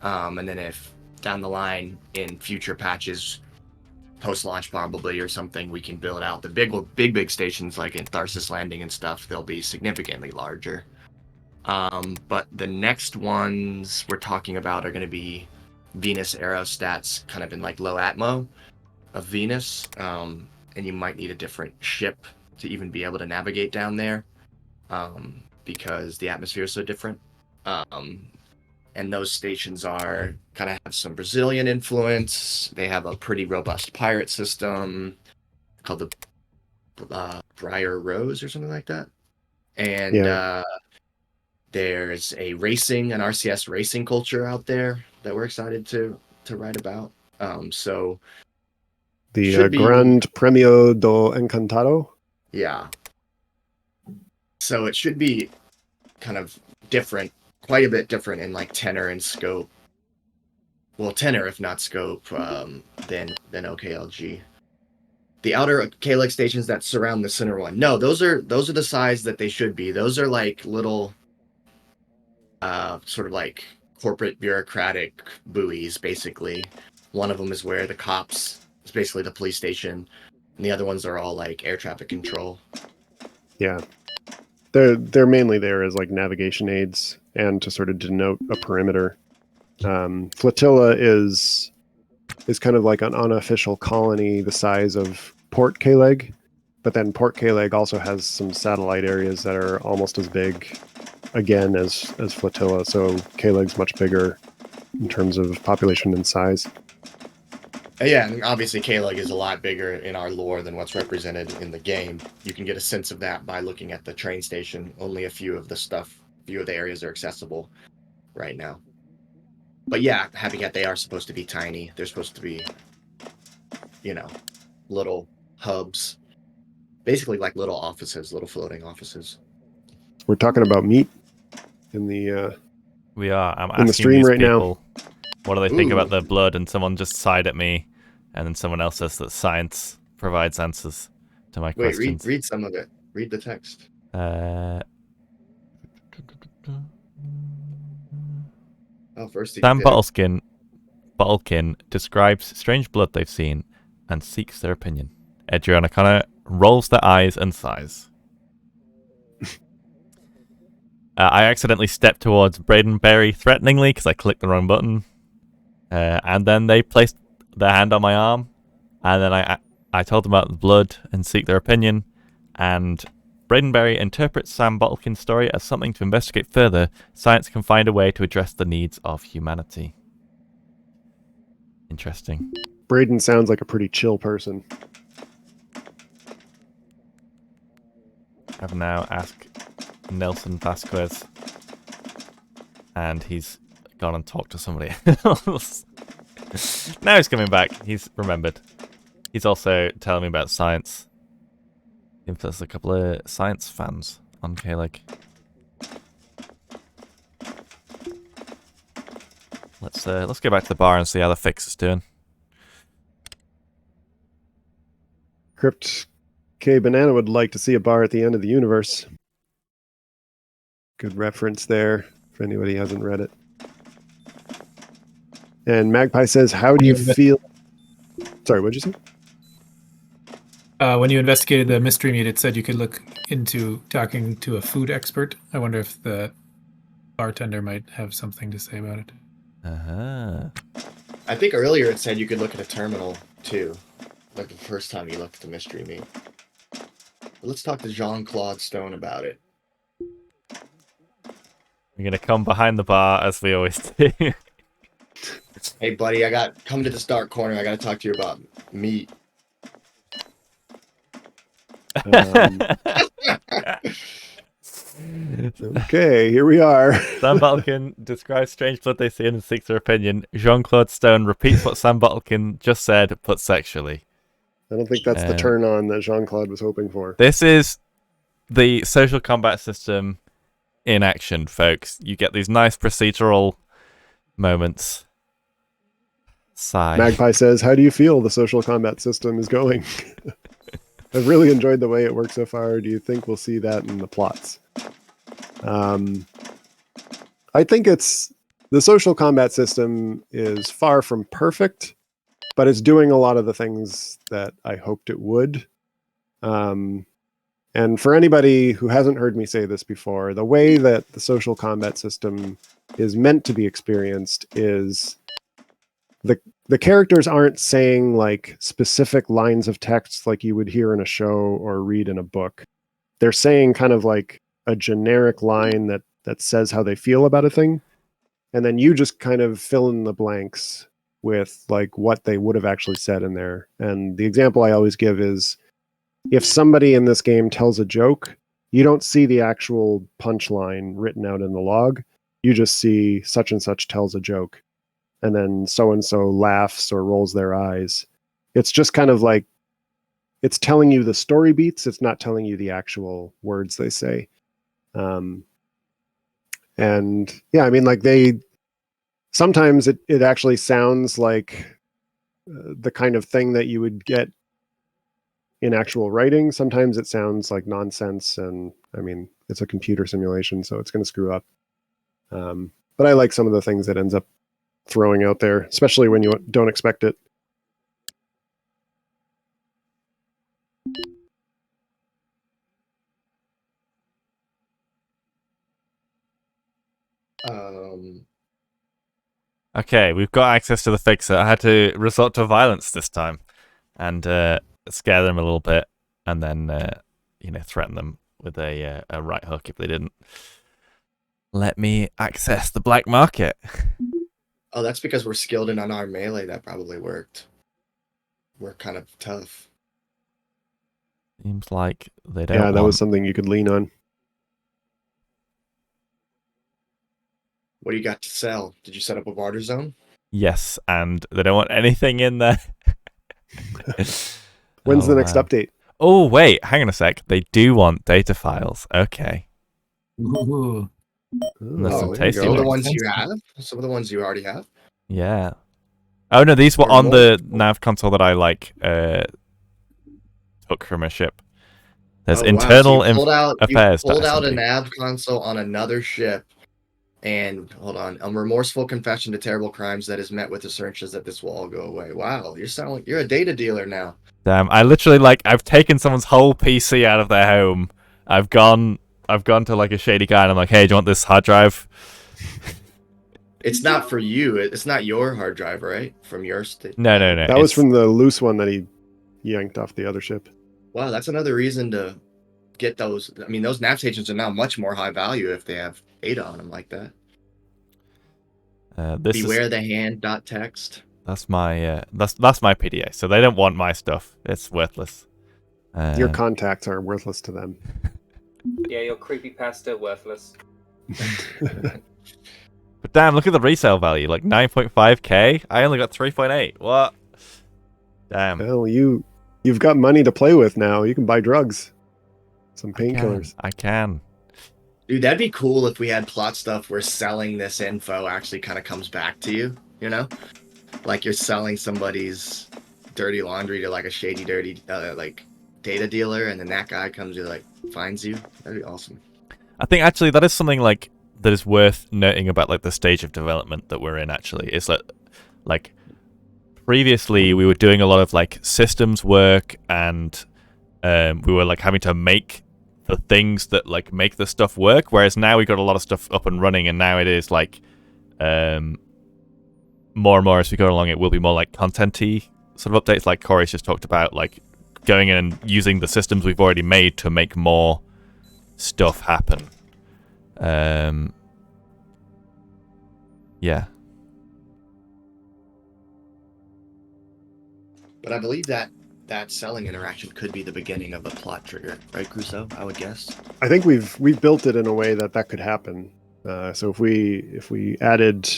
And then if down the line in future patches, post-launch probably or something, we can build out the big stations like in Tharsis Landing and stuff, they'll be significantly larger. But the next ones we're talking about are going to be Venus aerostats, kind of in low atmo of Venus. And you might need a different ship to even be able to navigate down there. Because the atmosphere is so different. And those stations are kind of have some Brazilian influence. They have a pretty robust pirate system called the Briar Rose or something like that. And there's an RCS racing culture out there that we're excited to write about. So the Grand Premio do Encantado? Yeah. So it should be kind of different, quite a bit different in tenor and scope. Well, tenor if not scope, than OKLG. The outer K-Leg stations that surround the center one. No, those are the size that they should be. Those are little, sort of corporate bureaucratic buoys, basically. One of them is where the cops, it's basically the police station, and the other ones are all air traffic control. Yeah. They're mainly there as navigation aids and to sort of denote a perimeter. Flotilla is kind of an unofficial colony the size of Port K-Leg, but then Port K-Leg also has some satellite areas that are almost as big, again, as Flotilla. So K-Leg's much bigger in terms of population and size. Yeah, and obviously Kalug is a lot bigger in our lore than what's represented in the game. You can get a sense of that by looking at the train station. Only a few of the areas are accessible right now. But yeah, Happy Cat, they are supposed to be tiny. They're supposed to be, little hubs. Basically like little offices, little floating offices. We're talking about meat in the We are. I'm in the asking stream these right now. people what do they think Ooh. about their blood, and someone just sighed at me, and then someone else says that science provides answers to my Wait, questions. read some of it. Read the text. First Sam Bottlekin describes strange blood they've seen and seeks their opinion. Adriana Connor rolls their eyes and sighs. I accidentally stepped towards Braden Berry threateningly because I clicked the wrong button. And then they placed their hand on my arm. And then I told them about the blood and seek their opinion. And Braden Berry interprets Sam Bottlekin's story as something to investigate further. Science can find a way to address the needs of humanity. Interesting. Braden sounds like a pretty chill person. I've now asked Nelson Vasquez, and he's gone and talked to somebody else. Now he's coming back. He's remembered. He's also telling me about science. If there's a couple of science fans on Kalug. Let's go back to the bar and see how the fix is doing. Crypt K Banana would like to see a bar at the end of the universe. Good reference there for anybody who hasn't read it. And Magpie says, how do you feel? Sorry, what'd you say? When you investigated the mystery meat, it said you could look into talking to a food expert. I wonder if the bartender might have something to say about it. Uh-huh. I think earlier it said you could look at a terminal, too. Like the first time you looked at the mystery meat. But let's talk to Jean-Claude Stone about it. We're going to come behind the bar, as we always do. Hey, buddy, come to the start corner. I got to talk to you about meat. Okay, here we are. Sam Bottlekin describes strange blood they see and seeks their opinion. Jean-Claude Stone repeats what Sam Bottlekin just said, but sexually. I don't think that's the turn on that Jean-Claude was hoping for. This is the social combat system in action, folks. You get these nice procedural moments. Sigh. Magpie says, how do you feel the social combat system is going? I've really enjoyed the way it works so far. Do you think we'll see that in the plots? I think the social combat system is far from perfect, but it's doing a lot of the things that I hoped it would. And for anybody who hasn't heard me say this before, the way that the social combat system is meant to be experienced is the characters aren't saying like specific lines of text like you would hear in a show or read in a book. They're saying kind of like a generic line that says how they feel about a thing. And then you just kind of fill in the blanks with like what they would have actually said in there. And the example I always give is if somebody in this game tells a joke, you don't see the actual punchline written out in the log. You just see such and such tells a joke. And then so-and-so laughs or rolls their eyes. It's just kind of like, it's telling you the story beats. It's not telling you the actual words they say. And yeah, I mean, like sometimes it actually sounds like the kind of thing that you would get in actual writing. Sometimes it sounds like nonsense. And I mean, it's a computer simulation, so it's going to screw up. But I like some of the things that ends up throwing out there, especially when you don't expect it. Okay, we've got access to the fixer. I had to resort to violence this time and scare them a little bit, and then threaten them with a right hook if they didn't let me access the black market. Oh, that's because we're skilled in unarmed melee. That probably worked. were kind of tough. Seems like they don't Yeah, that want... was something you could lean on. What do you got to sell? Did you set up a barter zone? Yes, and they don't want anything in there. When's the next man. update? Oh, wait, hang on a sec. They do want data files. Okay. Ooh. There's some there you tasty Some of the ones. ones you have? Some of the ones you already have? Yeah. Oh, no, these were There are on the multiple. nav console that I, like, took from a ship. There's Oh, internal wow. So you pulled out a affairs.smb. nav console on another ship. And hold on, a remorseful confession to terrible crimes that is met with assurances that this will all go away. Wow, you're a data dealer now. Damn, I literally, like, I've taken someone's whole PC out of their home. I've gone to, like, a shady guy, and I'm like, hey, do you want this hard drive? It's not for you. It's not your hard drive, right? From your state. No. That was from the loose one that he yanked off the other ship. Wow, that's another reason to get those. I mean, those nav stations are now much more high value if they have data on them like that. Beware the hand.txt. That's my that's my PDA. So they don't want my stuff. It's worthless. Your contacts are worthless to them. Yeah, your creepypasta worthless. But damn, look at the resale value, like 9.5k. I only got 3.8. What? Damn. Well, you've got money to play with now. You can buy drugs, some painkillers. I can. Dude, that'd be cool if we had plot stuff where selling this info actually kind of comes back to you, you know? Like you're selling somebody's dirty laundry to like a shady, dirty, like data dealer, and then that guy comes and like finds you. That'd be awesome. I think actually that is something like that is worth noting about like the stage of development that we're in. Actually, is that like previously we were doing a lot of like systems work, and we were like having to make the things that like make the stuff work, whereas now we've got a lot of stuff up and running, and now it is like more and more as we go along it will be more like content-y sort of updates, like Corey's just talked about, like going in and using the systems we've already made to make more stuff happen. Yeah. But I believe that selling interaction could be the beginning of a plot trigger, right, Crusoe? I would guess. I think we've built it in a way that could happen. So if we added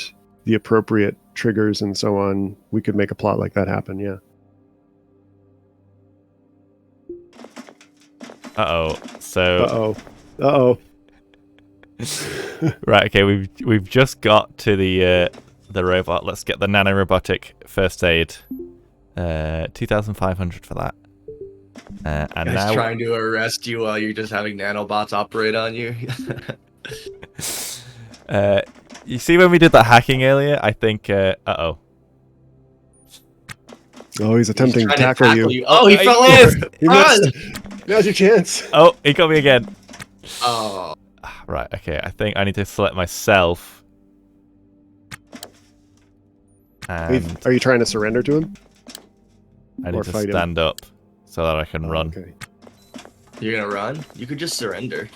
the appropriate triggers and so on, we could make a plot like that happen. Yeah. So. Right. Okay. We've just got to the robot. Let's get the nanorobotic first aid. 2,500 for that. And Guys now trying to arrest you while you're just having nanobots operate on you. You see when we did that hacking earlier? I think. Oh, he's attempting to tackle you. Oh, he fell in. He missed. Now's your chance. Oh, he got me again. Oh. Right. Okay. I think I need to select myself. And Are you trying to surrender to him? I or need to fight him? stand up so that I can run. Okay. You're gonna run? You could just surrender.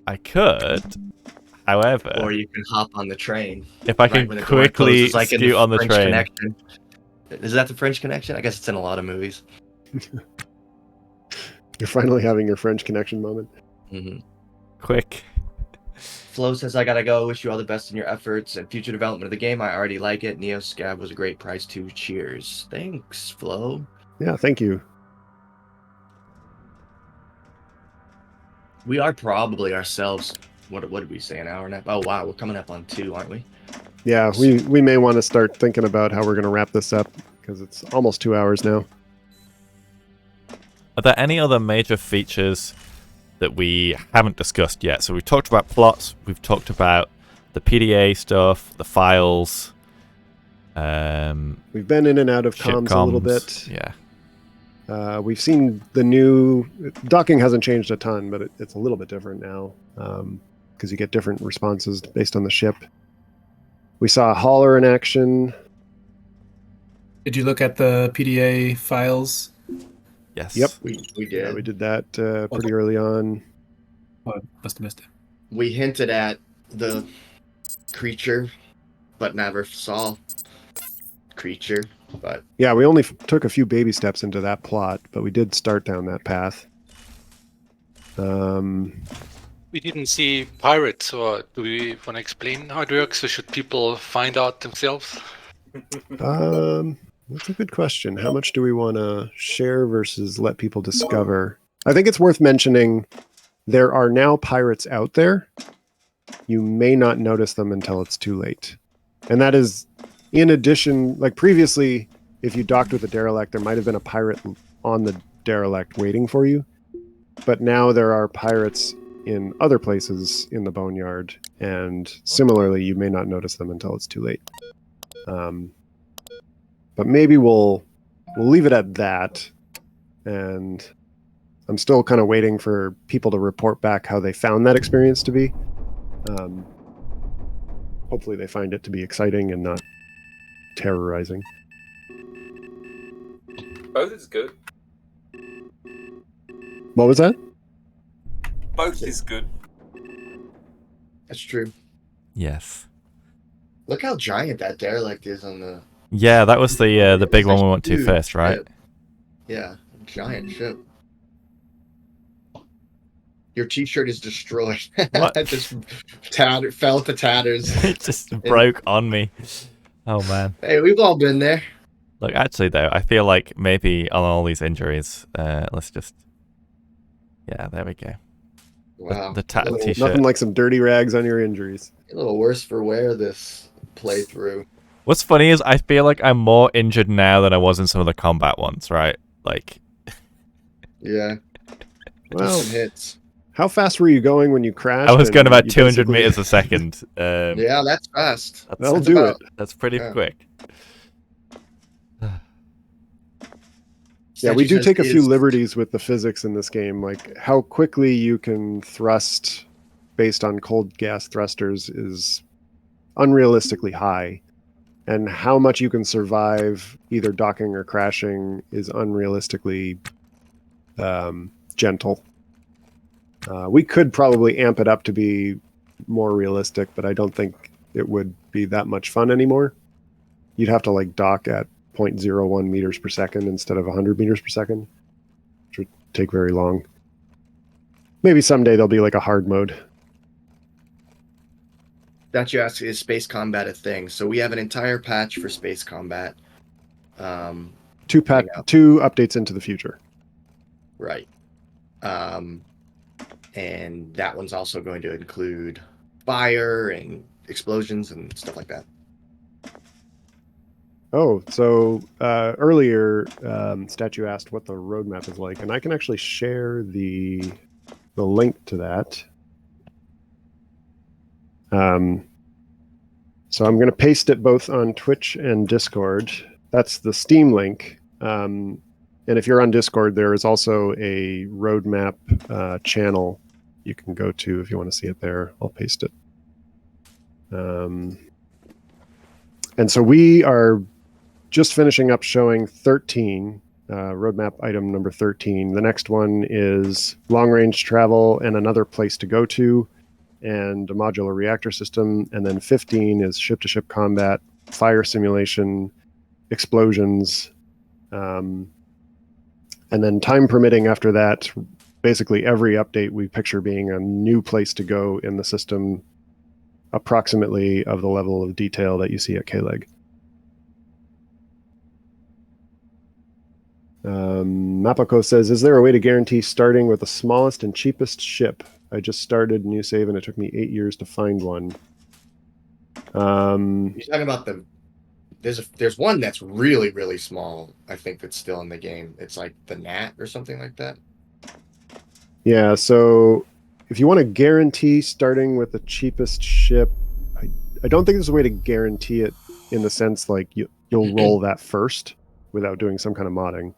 I could, however, Or you can hop on the train. if I can when the door quickly closes, like in scoot on the French train. Connection. Is that the French Connection? I guess it's in a lot of movies. You're finally having your French Connection moment. Mm-hmm. Quick. Flo says, I gotta go. Wish you all the best in your efforts and future development of the game. I already like it. Neo Scab was a great prize too. Cheers. Thanks, Flo. Yeah, thank you. We are probably ourselves. What did we say? An hour and a half? Oh wow, we're coming up on 2, aren't we? Yeah, we may want to start thinking about how we're going to wrap this up because it's almost 2 hours now. Are there any other major features that we haven't discussed yet? So we've talked about plots, we've talked about the PDA stuff, the files. We've been in and out of ship comms a little bit. Yeah. We've seen the new docking hasn't changed a ton, but it's a little bit different now because you get different responses based on the ship. We saw a hauler in action. Did you look at the PDA files? Yes. Yep. We did. Yeah, we did that pretty early on. Oh, I must have missed it. We hinted at the creature, but never saw. creature, but Yeah, we only took a few baby steps into that plot, but we did start down that path. We didn't see pirates, or do we want to explain how it works, or should people find out themselves? That's a good question. How much do we want to share versus let people discover? I think it's worth mentioning there are now pirates out there. You may not notice them until it's too late. And that is in addition, like previously, if you docked with a derelict, there might have been a pirate on the derelict waiting for you. But now there are pirates in other places in the boneyard, and similarly, you may not notice them until it's too late. But maybe we'll leave it at that, and I'm still kind of waiting for people to report back how they found that experience to be. Hopefully they find it to be exciting and not terrorizing. Both is good. What was that? Both is good. that's true. Yes. Look how giant that derelict is on the. Yeah, that was the big one we went to Huge first, right? ship. Yeah, giant ship. Your T-shirt is destroyed. What? It just fell to tatters. It just broke on me. Oh man. Hey, we've all been there. Look, actually though, I feel like maybe on all these injuries, let's just. Yeah, there we go. Wow, The tattered t-shirt. Nothing like some dirty rags on your injuries. a little worse for wear this playthrough. What's funny is I feel like I'm more injured now than I was in some of the combat ones, right? Like. Yeah. Well, Some hits. how fast were you going when you crashed? I was going and about you 200 basically- meters a second. Yeah, that's fast. That'll That's do about- it. That's pretty Yeah. quick. Yeah, we do Says take a few is- liberties with the physics in this game. Like how quickly you can thrust based on cold gas thrusters is unrealistically high. And how much you can survive either docking or crashing is unrealistically gentle. We could probably amp it up to be more realistic, but I don't think it would be that much fun anymore. You'd have to like dock at 0.01 meters per second instead of 100 meters per second, which would take very long. Maybe someday there'll be like a hard mode. That you ask, is space combat a thing? So we have an entire patch for space combat. Two Yeah. updates into the future. Right. And that one's also going to include fire and explosions and stuff like that. Oh, so earlier, Statue asked what the roadmap is like, and I can actually share the link to that. So I'm going to paste it both on Twitch and Discord. That's the Steam link. And if you're on Discord, there is also a roadmap channel you can go to if you want to see it there. I'll paste it. And so we are just finishing up showing 13, roadmap item number 13. The next one is long-range travel and another place to go to, and a modular reactor system. And then 15 is ship-to-ship combat, fire simulation, explosions, and then time permitting after that, basically every update we picture being a new place to go in the system, approximately of the level of detail that you see at K-Leg. Mapako says, is there a way to guarantee starting with the smallest and cheapest ship? I just started new save and it took me 8 years to find one. You're talking about there's one that's really, really small, I think, that's still in the game. It's like the Gnat or something like that. Yeah, so if you want to guarantee starting with the cheapest ship, I don't think there's a way to guarantee it in the sense like you'll roll that first without doing some kind of modding.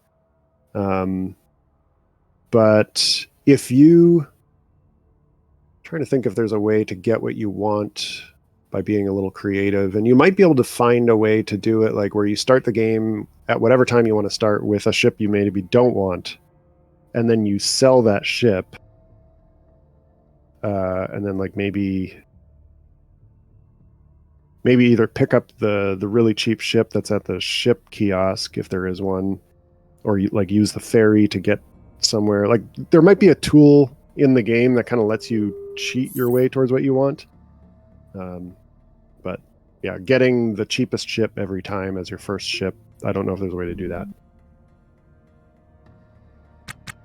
But if you trying to think if there's a way to get what you want by being a little creative, and you might be able to find a way to do it like where you start the game at whatever time you want to start with a ship you maybe don't want, and then you sell that ship, and then like maybe maybe either pick up the really cheap ship that's at the ship kiosk if there is one, or use the ferry to get somewhere. Like there might be a tool in the game that kind of lets you cheat your way towards what you want. But yeah, getting the cheapest ship every time as your first ship, I don't know if there's a way to do that.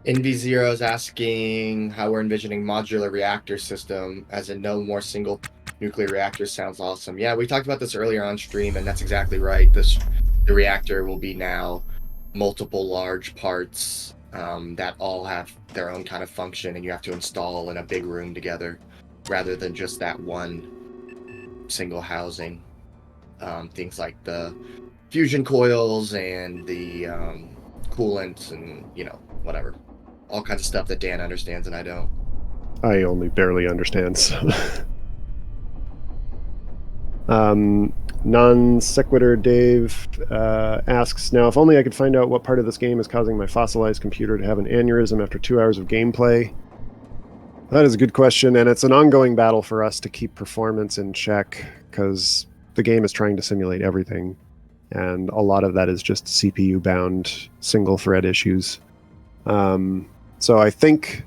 NV0 is asking how we're envisioning modular reactor system, as in no more single nuclear reactors. Sounds awesome. Yeah, we talked about this earlier on stream, and that's exactly right. The reactor will be now multiple large parts that all have their own kind of function, and you have to install in a big room together, rather than just that one single housing. Things like the fusion coils and the coolant and, whatever. All kinds of stuff that Dan understands and I don't. I only barely understand. So. Non sequitur Dave asks, now if only I could find out what part of this game is causing my fossilized computer to have an aneurysm after 2 hours of gameplay. That is a good question, and it's an ongoing battle for us to keep performance in check, because the game is trying to simulate everything, and a lot of that is just CPU-bound single-thread issues. So I think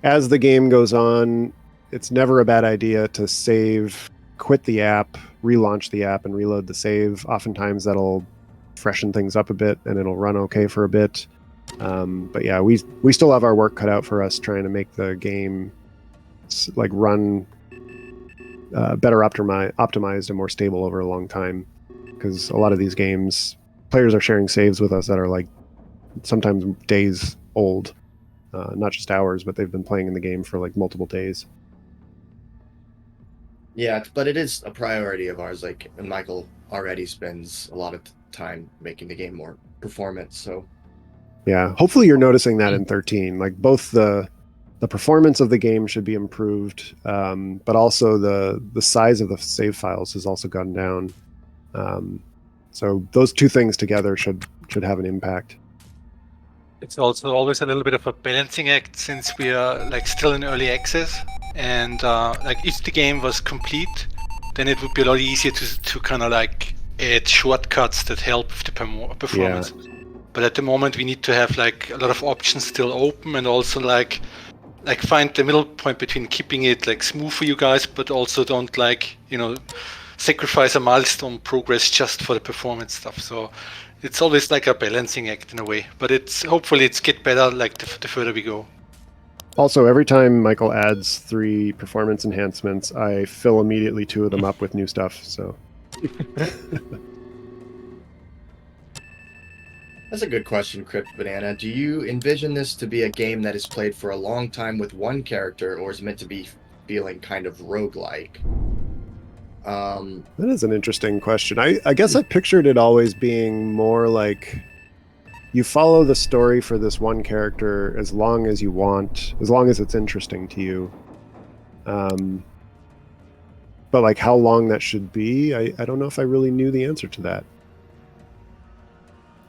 as the game goes on, it's never a bad idea to save, quit the app, relaunch the app, and reload the save. Oftentimes that'll freshen things up a bit, and it'll run okay for a bit. But yeah, we still have our work cut out for us trying to make the game run better optimized and more stable over a long time. Because a lot of these games, players are sharing saves with us that are like sometimes days old, not just hours, but they've been playing in the game for like multiple days. Yeah, but it is a priority of ours. And Michael already spends a lot of time making the game more performant. So yeah, hopefully you're noticing that in 13. Like both the performance of the game should be improved, but also the size of the save files has also gone down. So those two things together should have an impact. It's also always a little bit of a balancing act, since we are still in early access, and if the game was complete, then it would be a lot easier to kind of add shortcuts that help with the performance. Yeah. But at the moment we need to have a lot of options still open, and also find the middle point between keeping it smooth for you guys, but also don't sacrifice a milestone progress just for the performance stuff. So it's always a balancing act in a way, but hopefully it's get better the further we go. Also, every time Michael adds 3 performance enhancements, I fill immediately 2 of them up with new stuff. So that's a good question, Crypt Banana. Do you envision this to be a game that is played for a long time with one character, or is meant to be feeling kind of roguelike? That is an interesting question. I guess I pictured it always being more like you follow the story for this one character as long as you want, as long as it's interesting to you. But how long that should be, I don't know if I really knew the answer to that.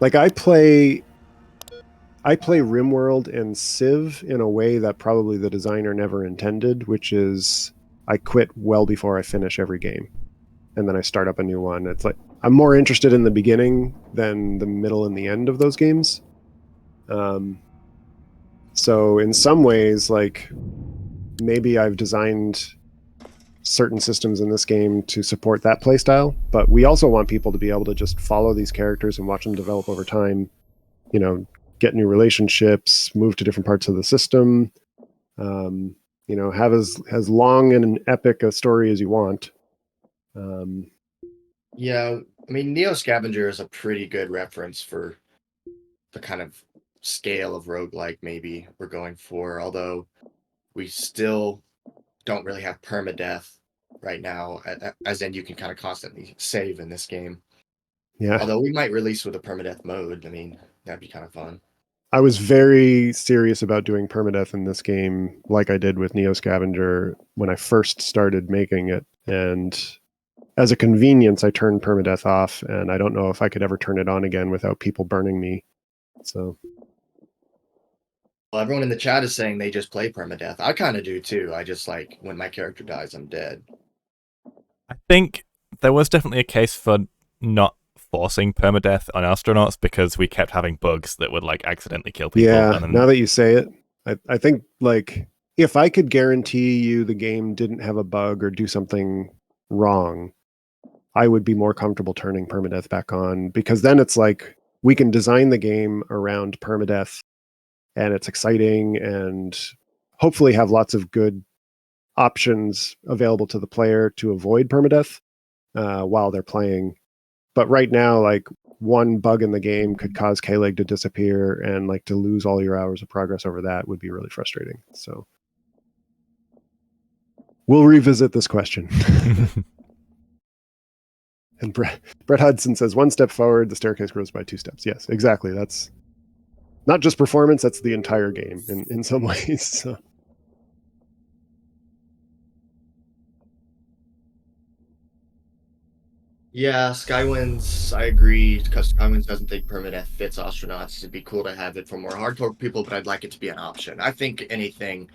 I play RimWorld and Civ in a way that probably the designer never intended, which is I quit well before I finish every game, and then I start up a new one. It's I'm more interested in the beginning than the middle and the end of those games. So in some ways, maybe I've designed certain systems in this game to support that playstyle, but we also want people to be able to just follow these characters and watch them develop over time, get new relationships, move to different parts of the system, have as long and an epic a story as you want. Yeah, I mean, Neo Scavenger is a pretty good reference for the kind of scale of roguelike maybe we're going for, although we still don't really have permadeath right now, as in you can kind of constantly save in this game. Yeah. Although we might release with a permadeath mode. I mean, that'd be kind of fun. I was very serious about doing permadeath in this game, like I did with Neo Scavenger when I first started making it. And as a convenience, I turned permadeath off, and I don't know if I could ever turn it on again without people burning me. So, well, everyone in the chat is saying they just play permadeath. I kind of do too. I just when my character dies, I'm dead. I think there was definitely a case for not forcing permadeath on astronauts because we kept having bugs that would like accidentally kill people. Yeah, and then, now that you say it, I think like if I could guarantee you the game didn't have a bug or do something wrong, I would be more comfortable turning permadeath back on, because then it's like we can design the game around permadeath and it's exciting and hopefully have lots of good options available to the player to avoid permadeath while they're playing. But right now, like one bug in the game could cause K-Leg to disappear, and like to lose all your hours of progress over that would be really frustrating. So we'll revisit this question. And Brett Hudson says, 1 step forward, the staircase grows by 2 steps. Yes, exactly. That's not just performance, that's the entire game in some ways. So. Yeah, Skywinds, I agree, because Skywinds doesn't think permadeath fits astronauts. It'd be cool to have it for more hardcore people, but I'd like it to be an option. I think anything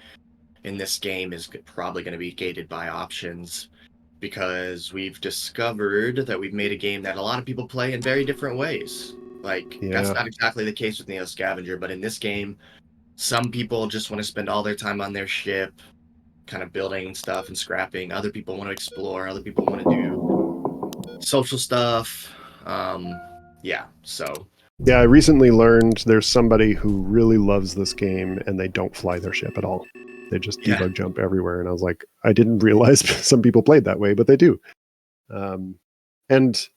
in this game is probably going to be gated by options, because we've discovered that we've made a game that a lot of people play in very different ways. Like, that's not exactly the case with Neo Scavenger, but in this game, some people just want to spend all their time on their ship, kind of building stuff and scrapping. Other people want to explore. Other people want to do social stuff. Yeah, so. Yeah, I recently learned there's somebody who really loves this game and they don't fly their ship at all. They just debug jump everywhere. And I was like, I didn't realize some people played that way, but they do. And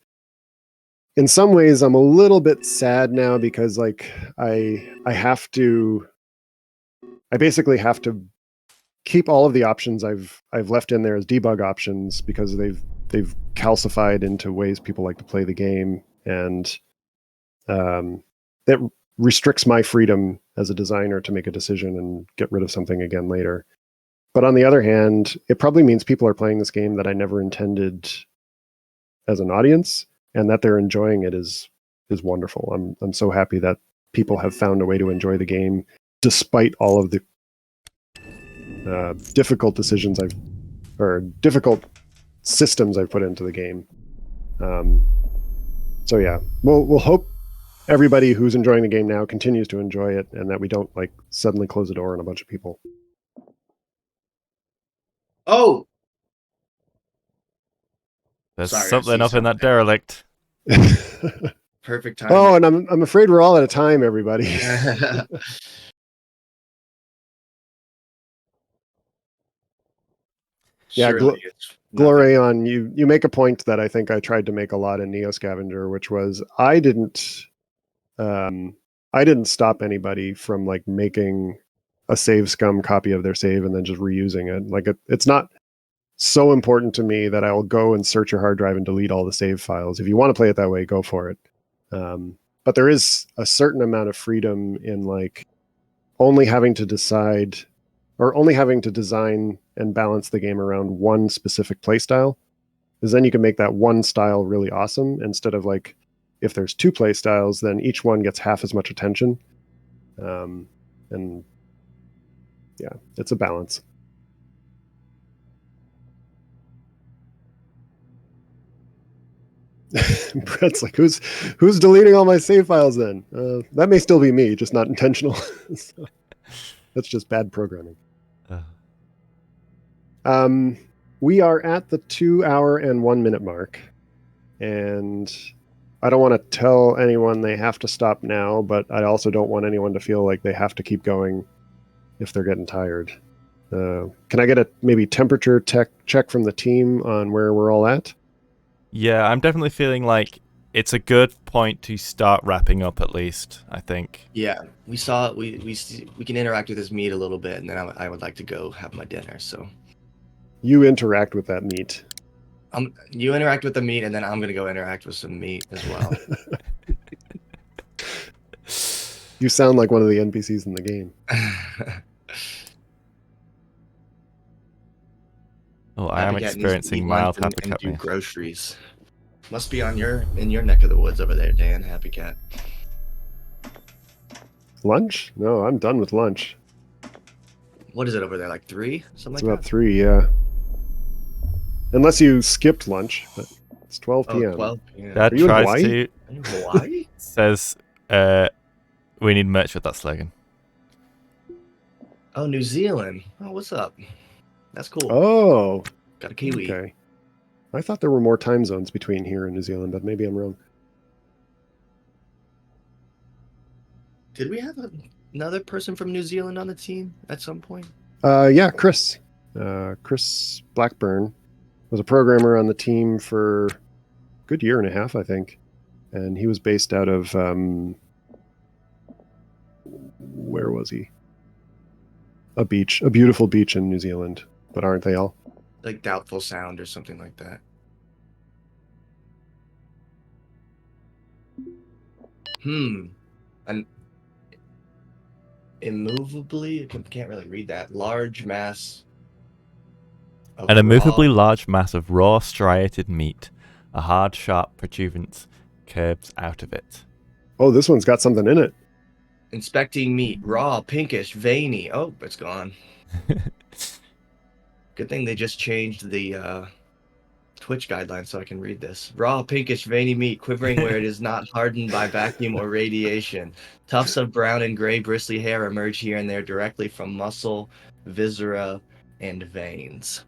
in some ways, I'm a little bit sad now because like I basically have to keep all of the options I've left in there as debug options, because they've calcified into ways people like to play the game, and that restricts my freedom as a designer to make a decision and get rid of something again later. But on the other hand, it probably means people are playing this game that I never intended as an audience, and that they're enjoying it is wonderful. I'm so happy that people have found a way to enjoy the game despite all of the difficult decisions difficult systems I've put into the game. So yeah, we'll hope everybody who's enjoying the game now continues to enjoy it, and that we don't like suddenly close the door on a bunch of people. Oh, There's sorry, something up in that derelict. Perfect time. Oh, and I'm afraid we're all out of time, everybody. Yeah, Glorion, you make a point that I think I tried to make a lot in Neo Scavenger, which was I didn't stop anybody from like making a save scum copy of their save and then just reusing it. Like it's not so important to me that I'll go and search your hard drive and delete all the save files. If you want to play it that way, go for it. But there is a certain amount of freedom in like only having to decide or only having to design and balance the game around one specific play style, because then you can make that one style really awesome, instead of like if there's 2 play styles, then each one gets half as much attention. And yeah, it's a balance. Brett's like, who's deleting all my save files then? That may still be me, just not intentional. So, that's just bad programming. We are at the 2 hour and 1 minute mark, and I don't want to tell anyone they have to stop now, but I also don't want anyone to feel like they have to keep going if they're getting tired. Can I get a maybe temperature check from the team on where we're all at? Yeah, I'm definitely feeling like it's a good point to start wrapping up, at least, I think. Yeah, we can interact with this meat a little bit, and then I would like to go have my dinner. So you interact with that meat. You interact with the meat, and then I'm gonna go interact with some meat as well. You sound like one of the NPCs in the game. Oh, I am experiencing mild Happy Cat. Do groceries. Must be in your neck of the woods over there, Dan. Happy Cat. Lunch? No, I'm done with lunch. What is it over there? Like 3? Something it's like about that? 3, yeah. Unless you skipped lunch. But... It's 12 Oh, p.m. 12 p.m. Dad Are you in tries Hawaii? to In Hawaii? says we need merch with that slogan. Oh, New Zealand. Oh, what's up? That's cool. Oh, Got a Kiwi. okay. I thought there were more time zones between here and New Zealand, but maybe I'm wrong. Did we have another person from New Zealand on the team at some point? Yeah, Chris. Chris Blackburn was a programmer on the team for a good year and a half, I think. And he was based out of where was he? A beautiful beach in New Zealand. But aren't they all? Like Doubtful Sound or something like that. An immovably, I can't really read that. Large mass of An immovably raw- large mass of raw striated meat. A hard, sharp protuberance curves out of it. Oh, this one's got something in it. Inspecting meat, raw, pinkish, veiny. Oh, it's gone. Good thing they just changed the Twitch guidelines so I can read this. Raw, pinkish, veiny meat, quivering where it is not hardened by vacuum or radiation. Tufts of brown and gray bristly hair emerge here and there directly from muscle, viscera, and veins.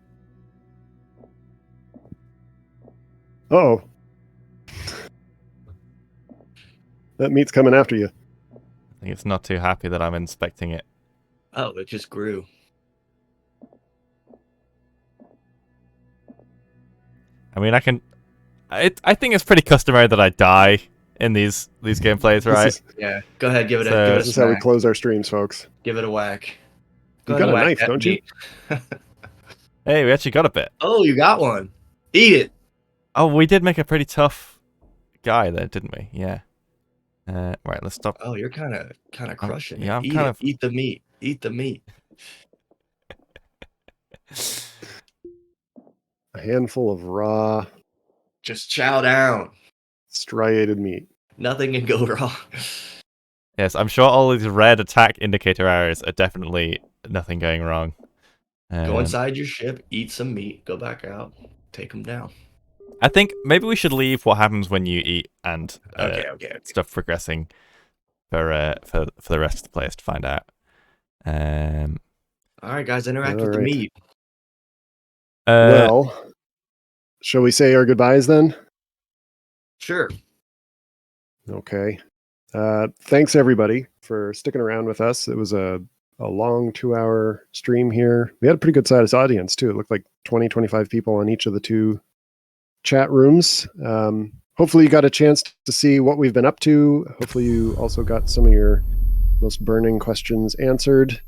Oh. That meat's coming after you. I think it's not too happy that I'm inspecting it. Oh, it just grew. I mean, I think it's pretty customary that I die in these gameplays, right? Yeah, go ahead, give it So- a This is how we smack. close our streams, folks. Give it a whack. You Go got ahead a and whack knife, that don't you? meat. Hey, we actually got a bit. Oh, you got one. Eat it. Oh, we did make a pretty tough guy there, didn't we? Yeah. Right, let's stop. Oh, you're kind of crushing it. yeah, I'm Eat kind it. of- Eat the meat. Eat the meat. A handful of raw, Just chow down. striated meat. Nothing can go wrong. Yes, I'm sure all these red attack indicator areas are definitely nothing going wrong. Go inside your ship, eat some meat, go back out, take them down. I think maybe we should leave what happens when you eat and Okay. stuff progressing for the rest of the players to find out. All right, guys, interact All with the right. meat. Well, shall we say our goodbyes then? Sure. Okay. Thanks everybody for sticking around with us. It was a long 2-hour stream here. We had a pretty good sized audience too. It looked like 20-25 people on each of the 2 chat rooms. Hopefully you got a chance to see what we've been up to. Hopefully you also got some of your most burning questions answered.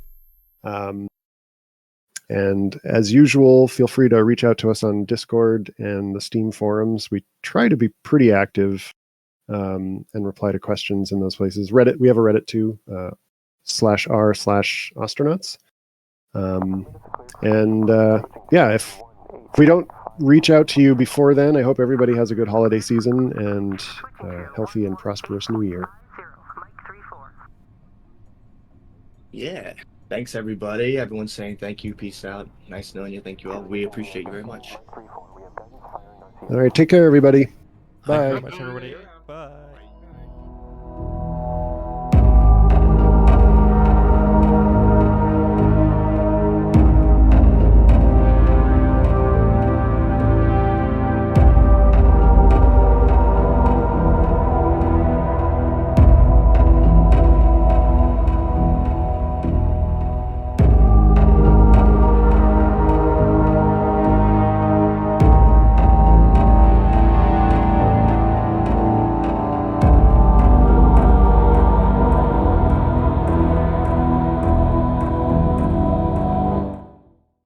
And as usual, feel free to reach out to us on Discord and the Steam forums. We try to be pretty active and reply to questions in those places. Reddit, we have a Reddit too, /r/astronauts. Yeah, if we don't reach out to you before then, I hope everybody has a good holiday season and a healthy and prosperous new year. Yeah. Thanks, everybody. Everyone's saying thank you. Peace out. Nice knowing you. Thank you all. We appreciate you very much. All right, take care, everybody. Thank you Bye. very much, everybody. Bye.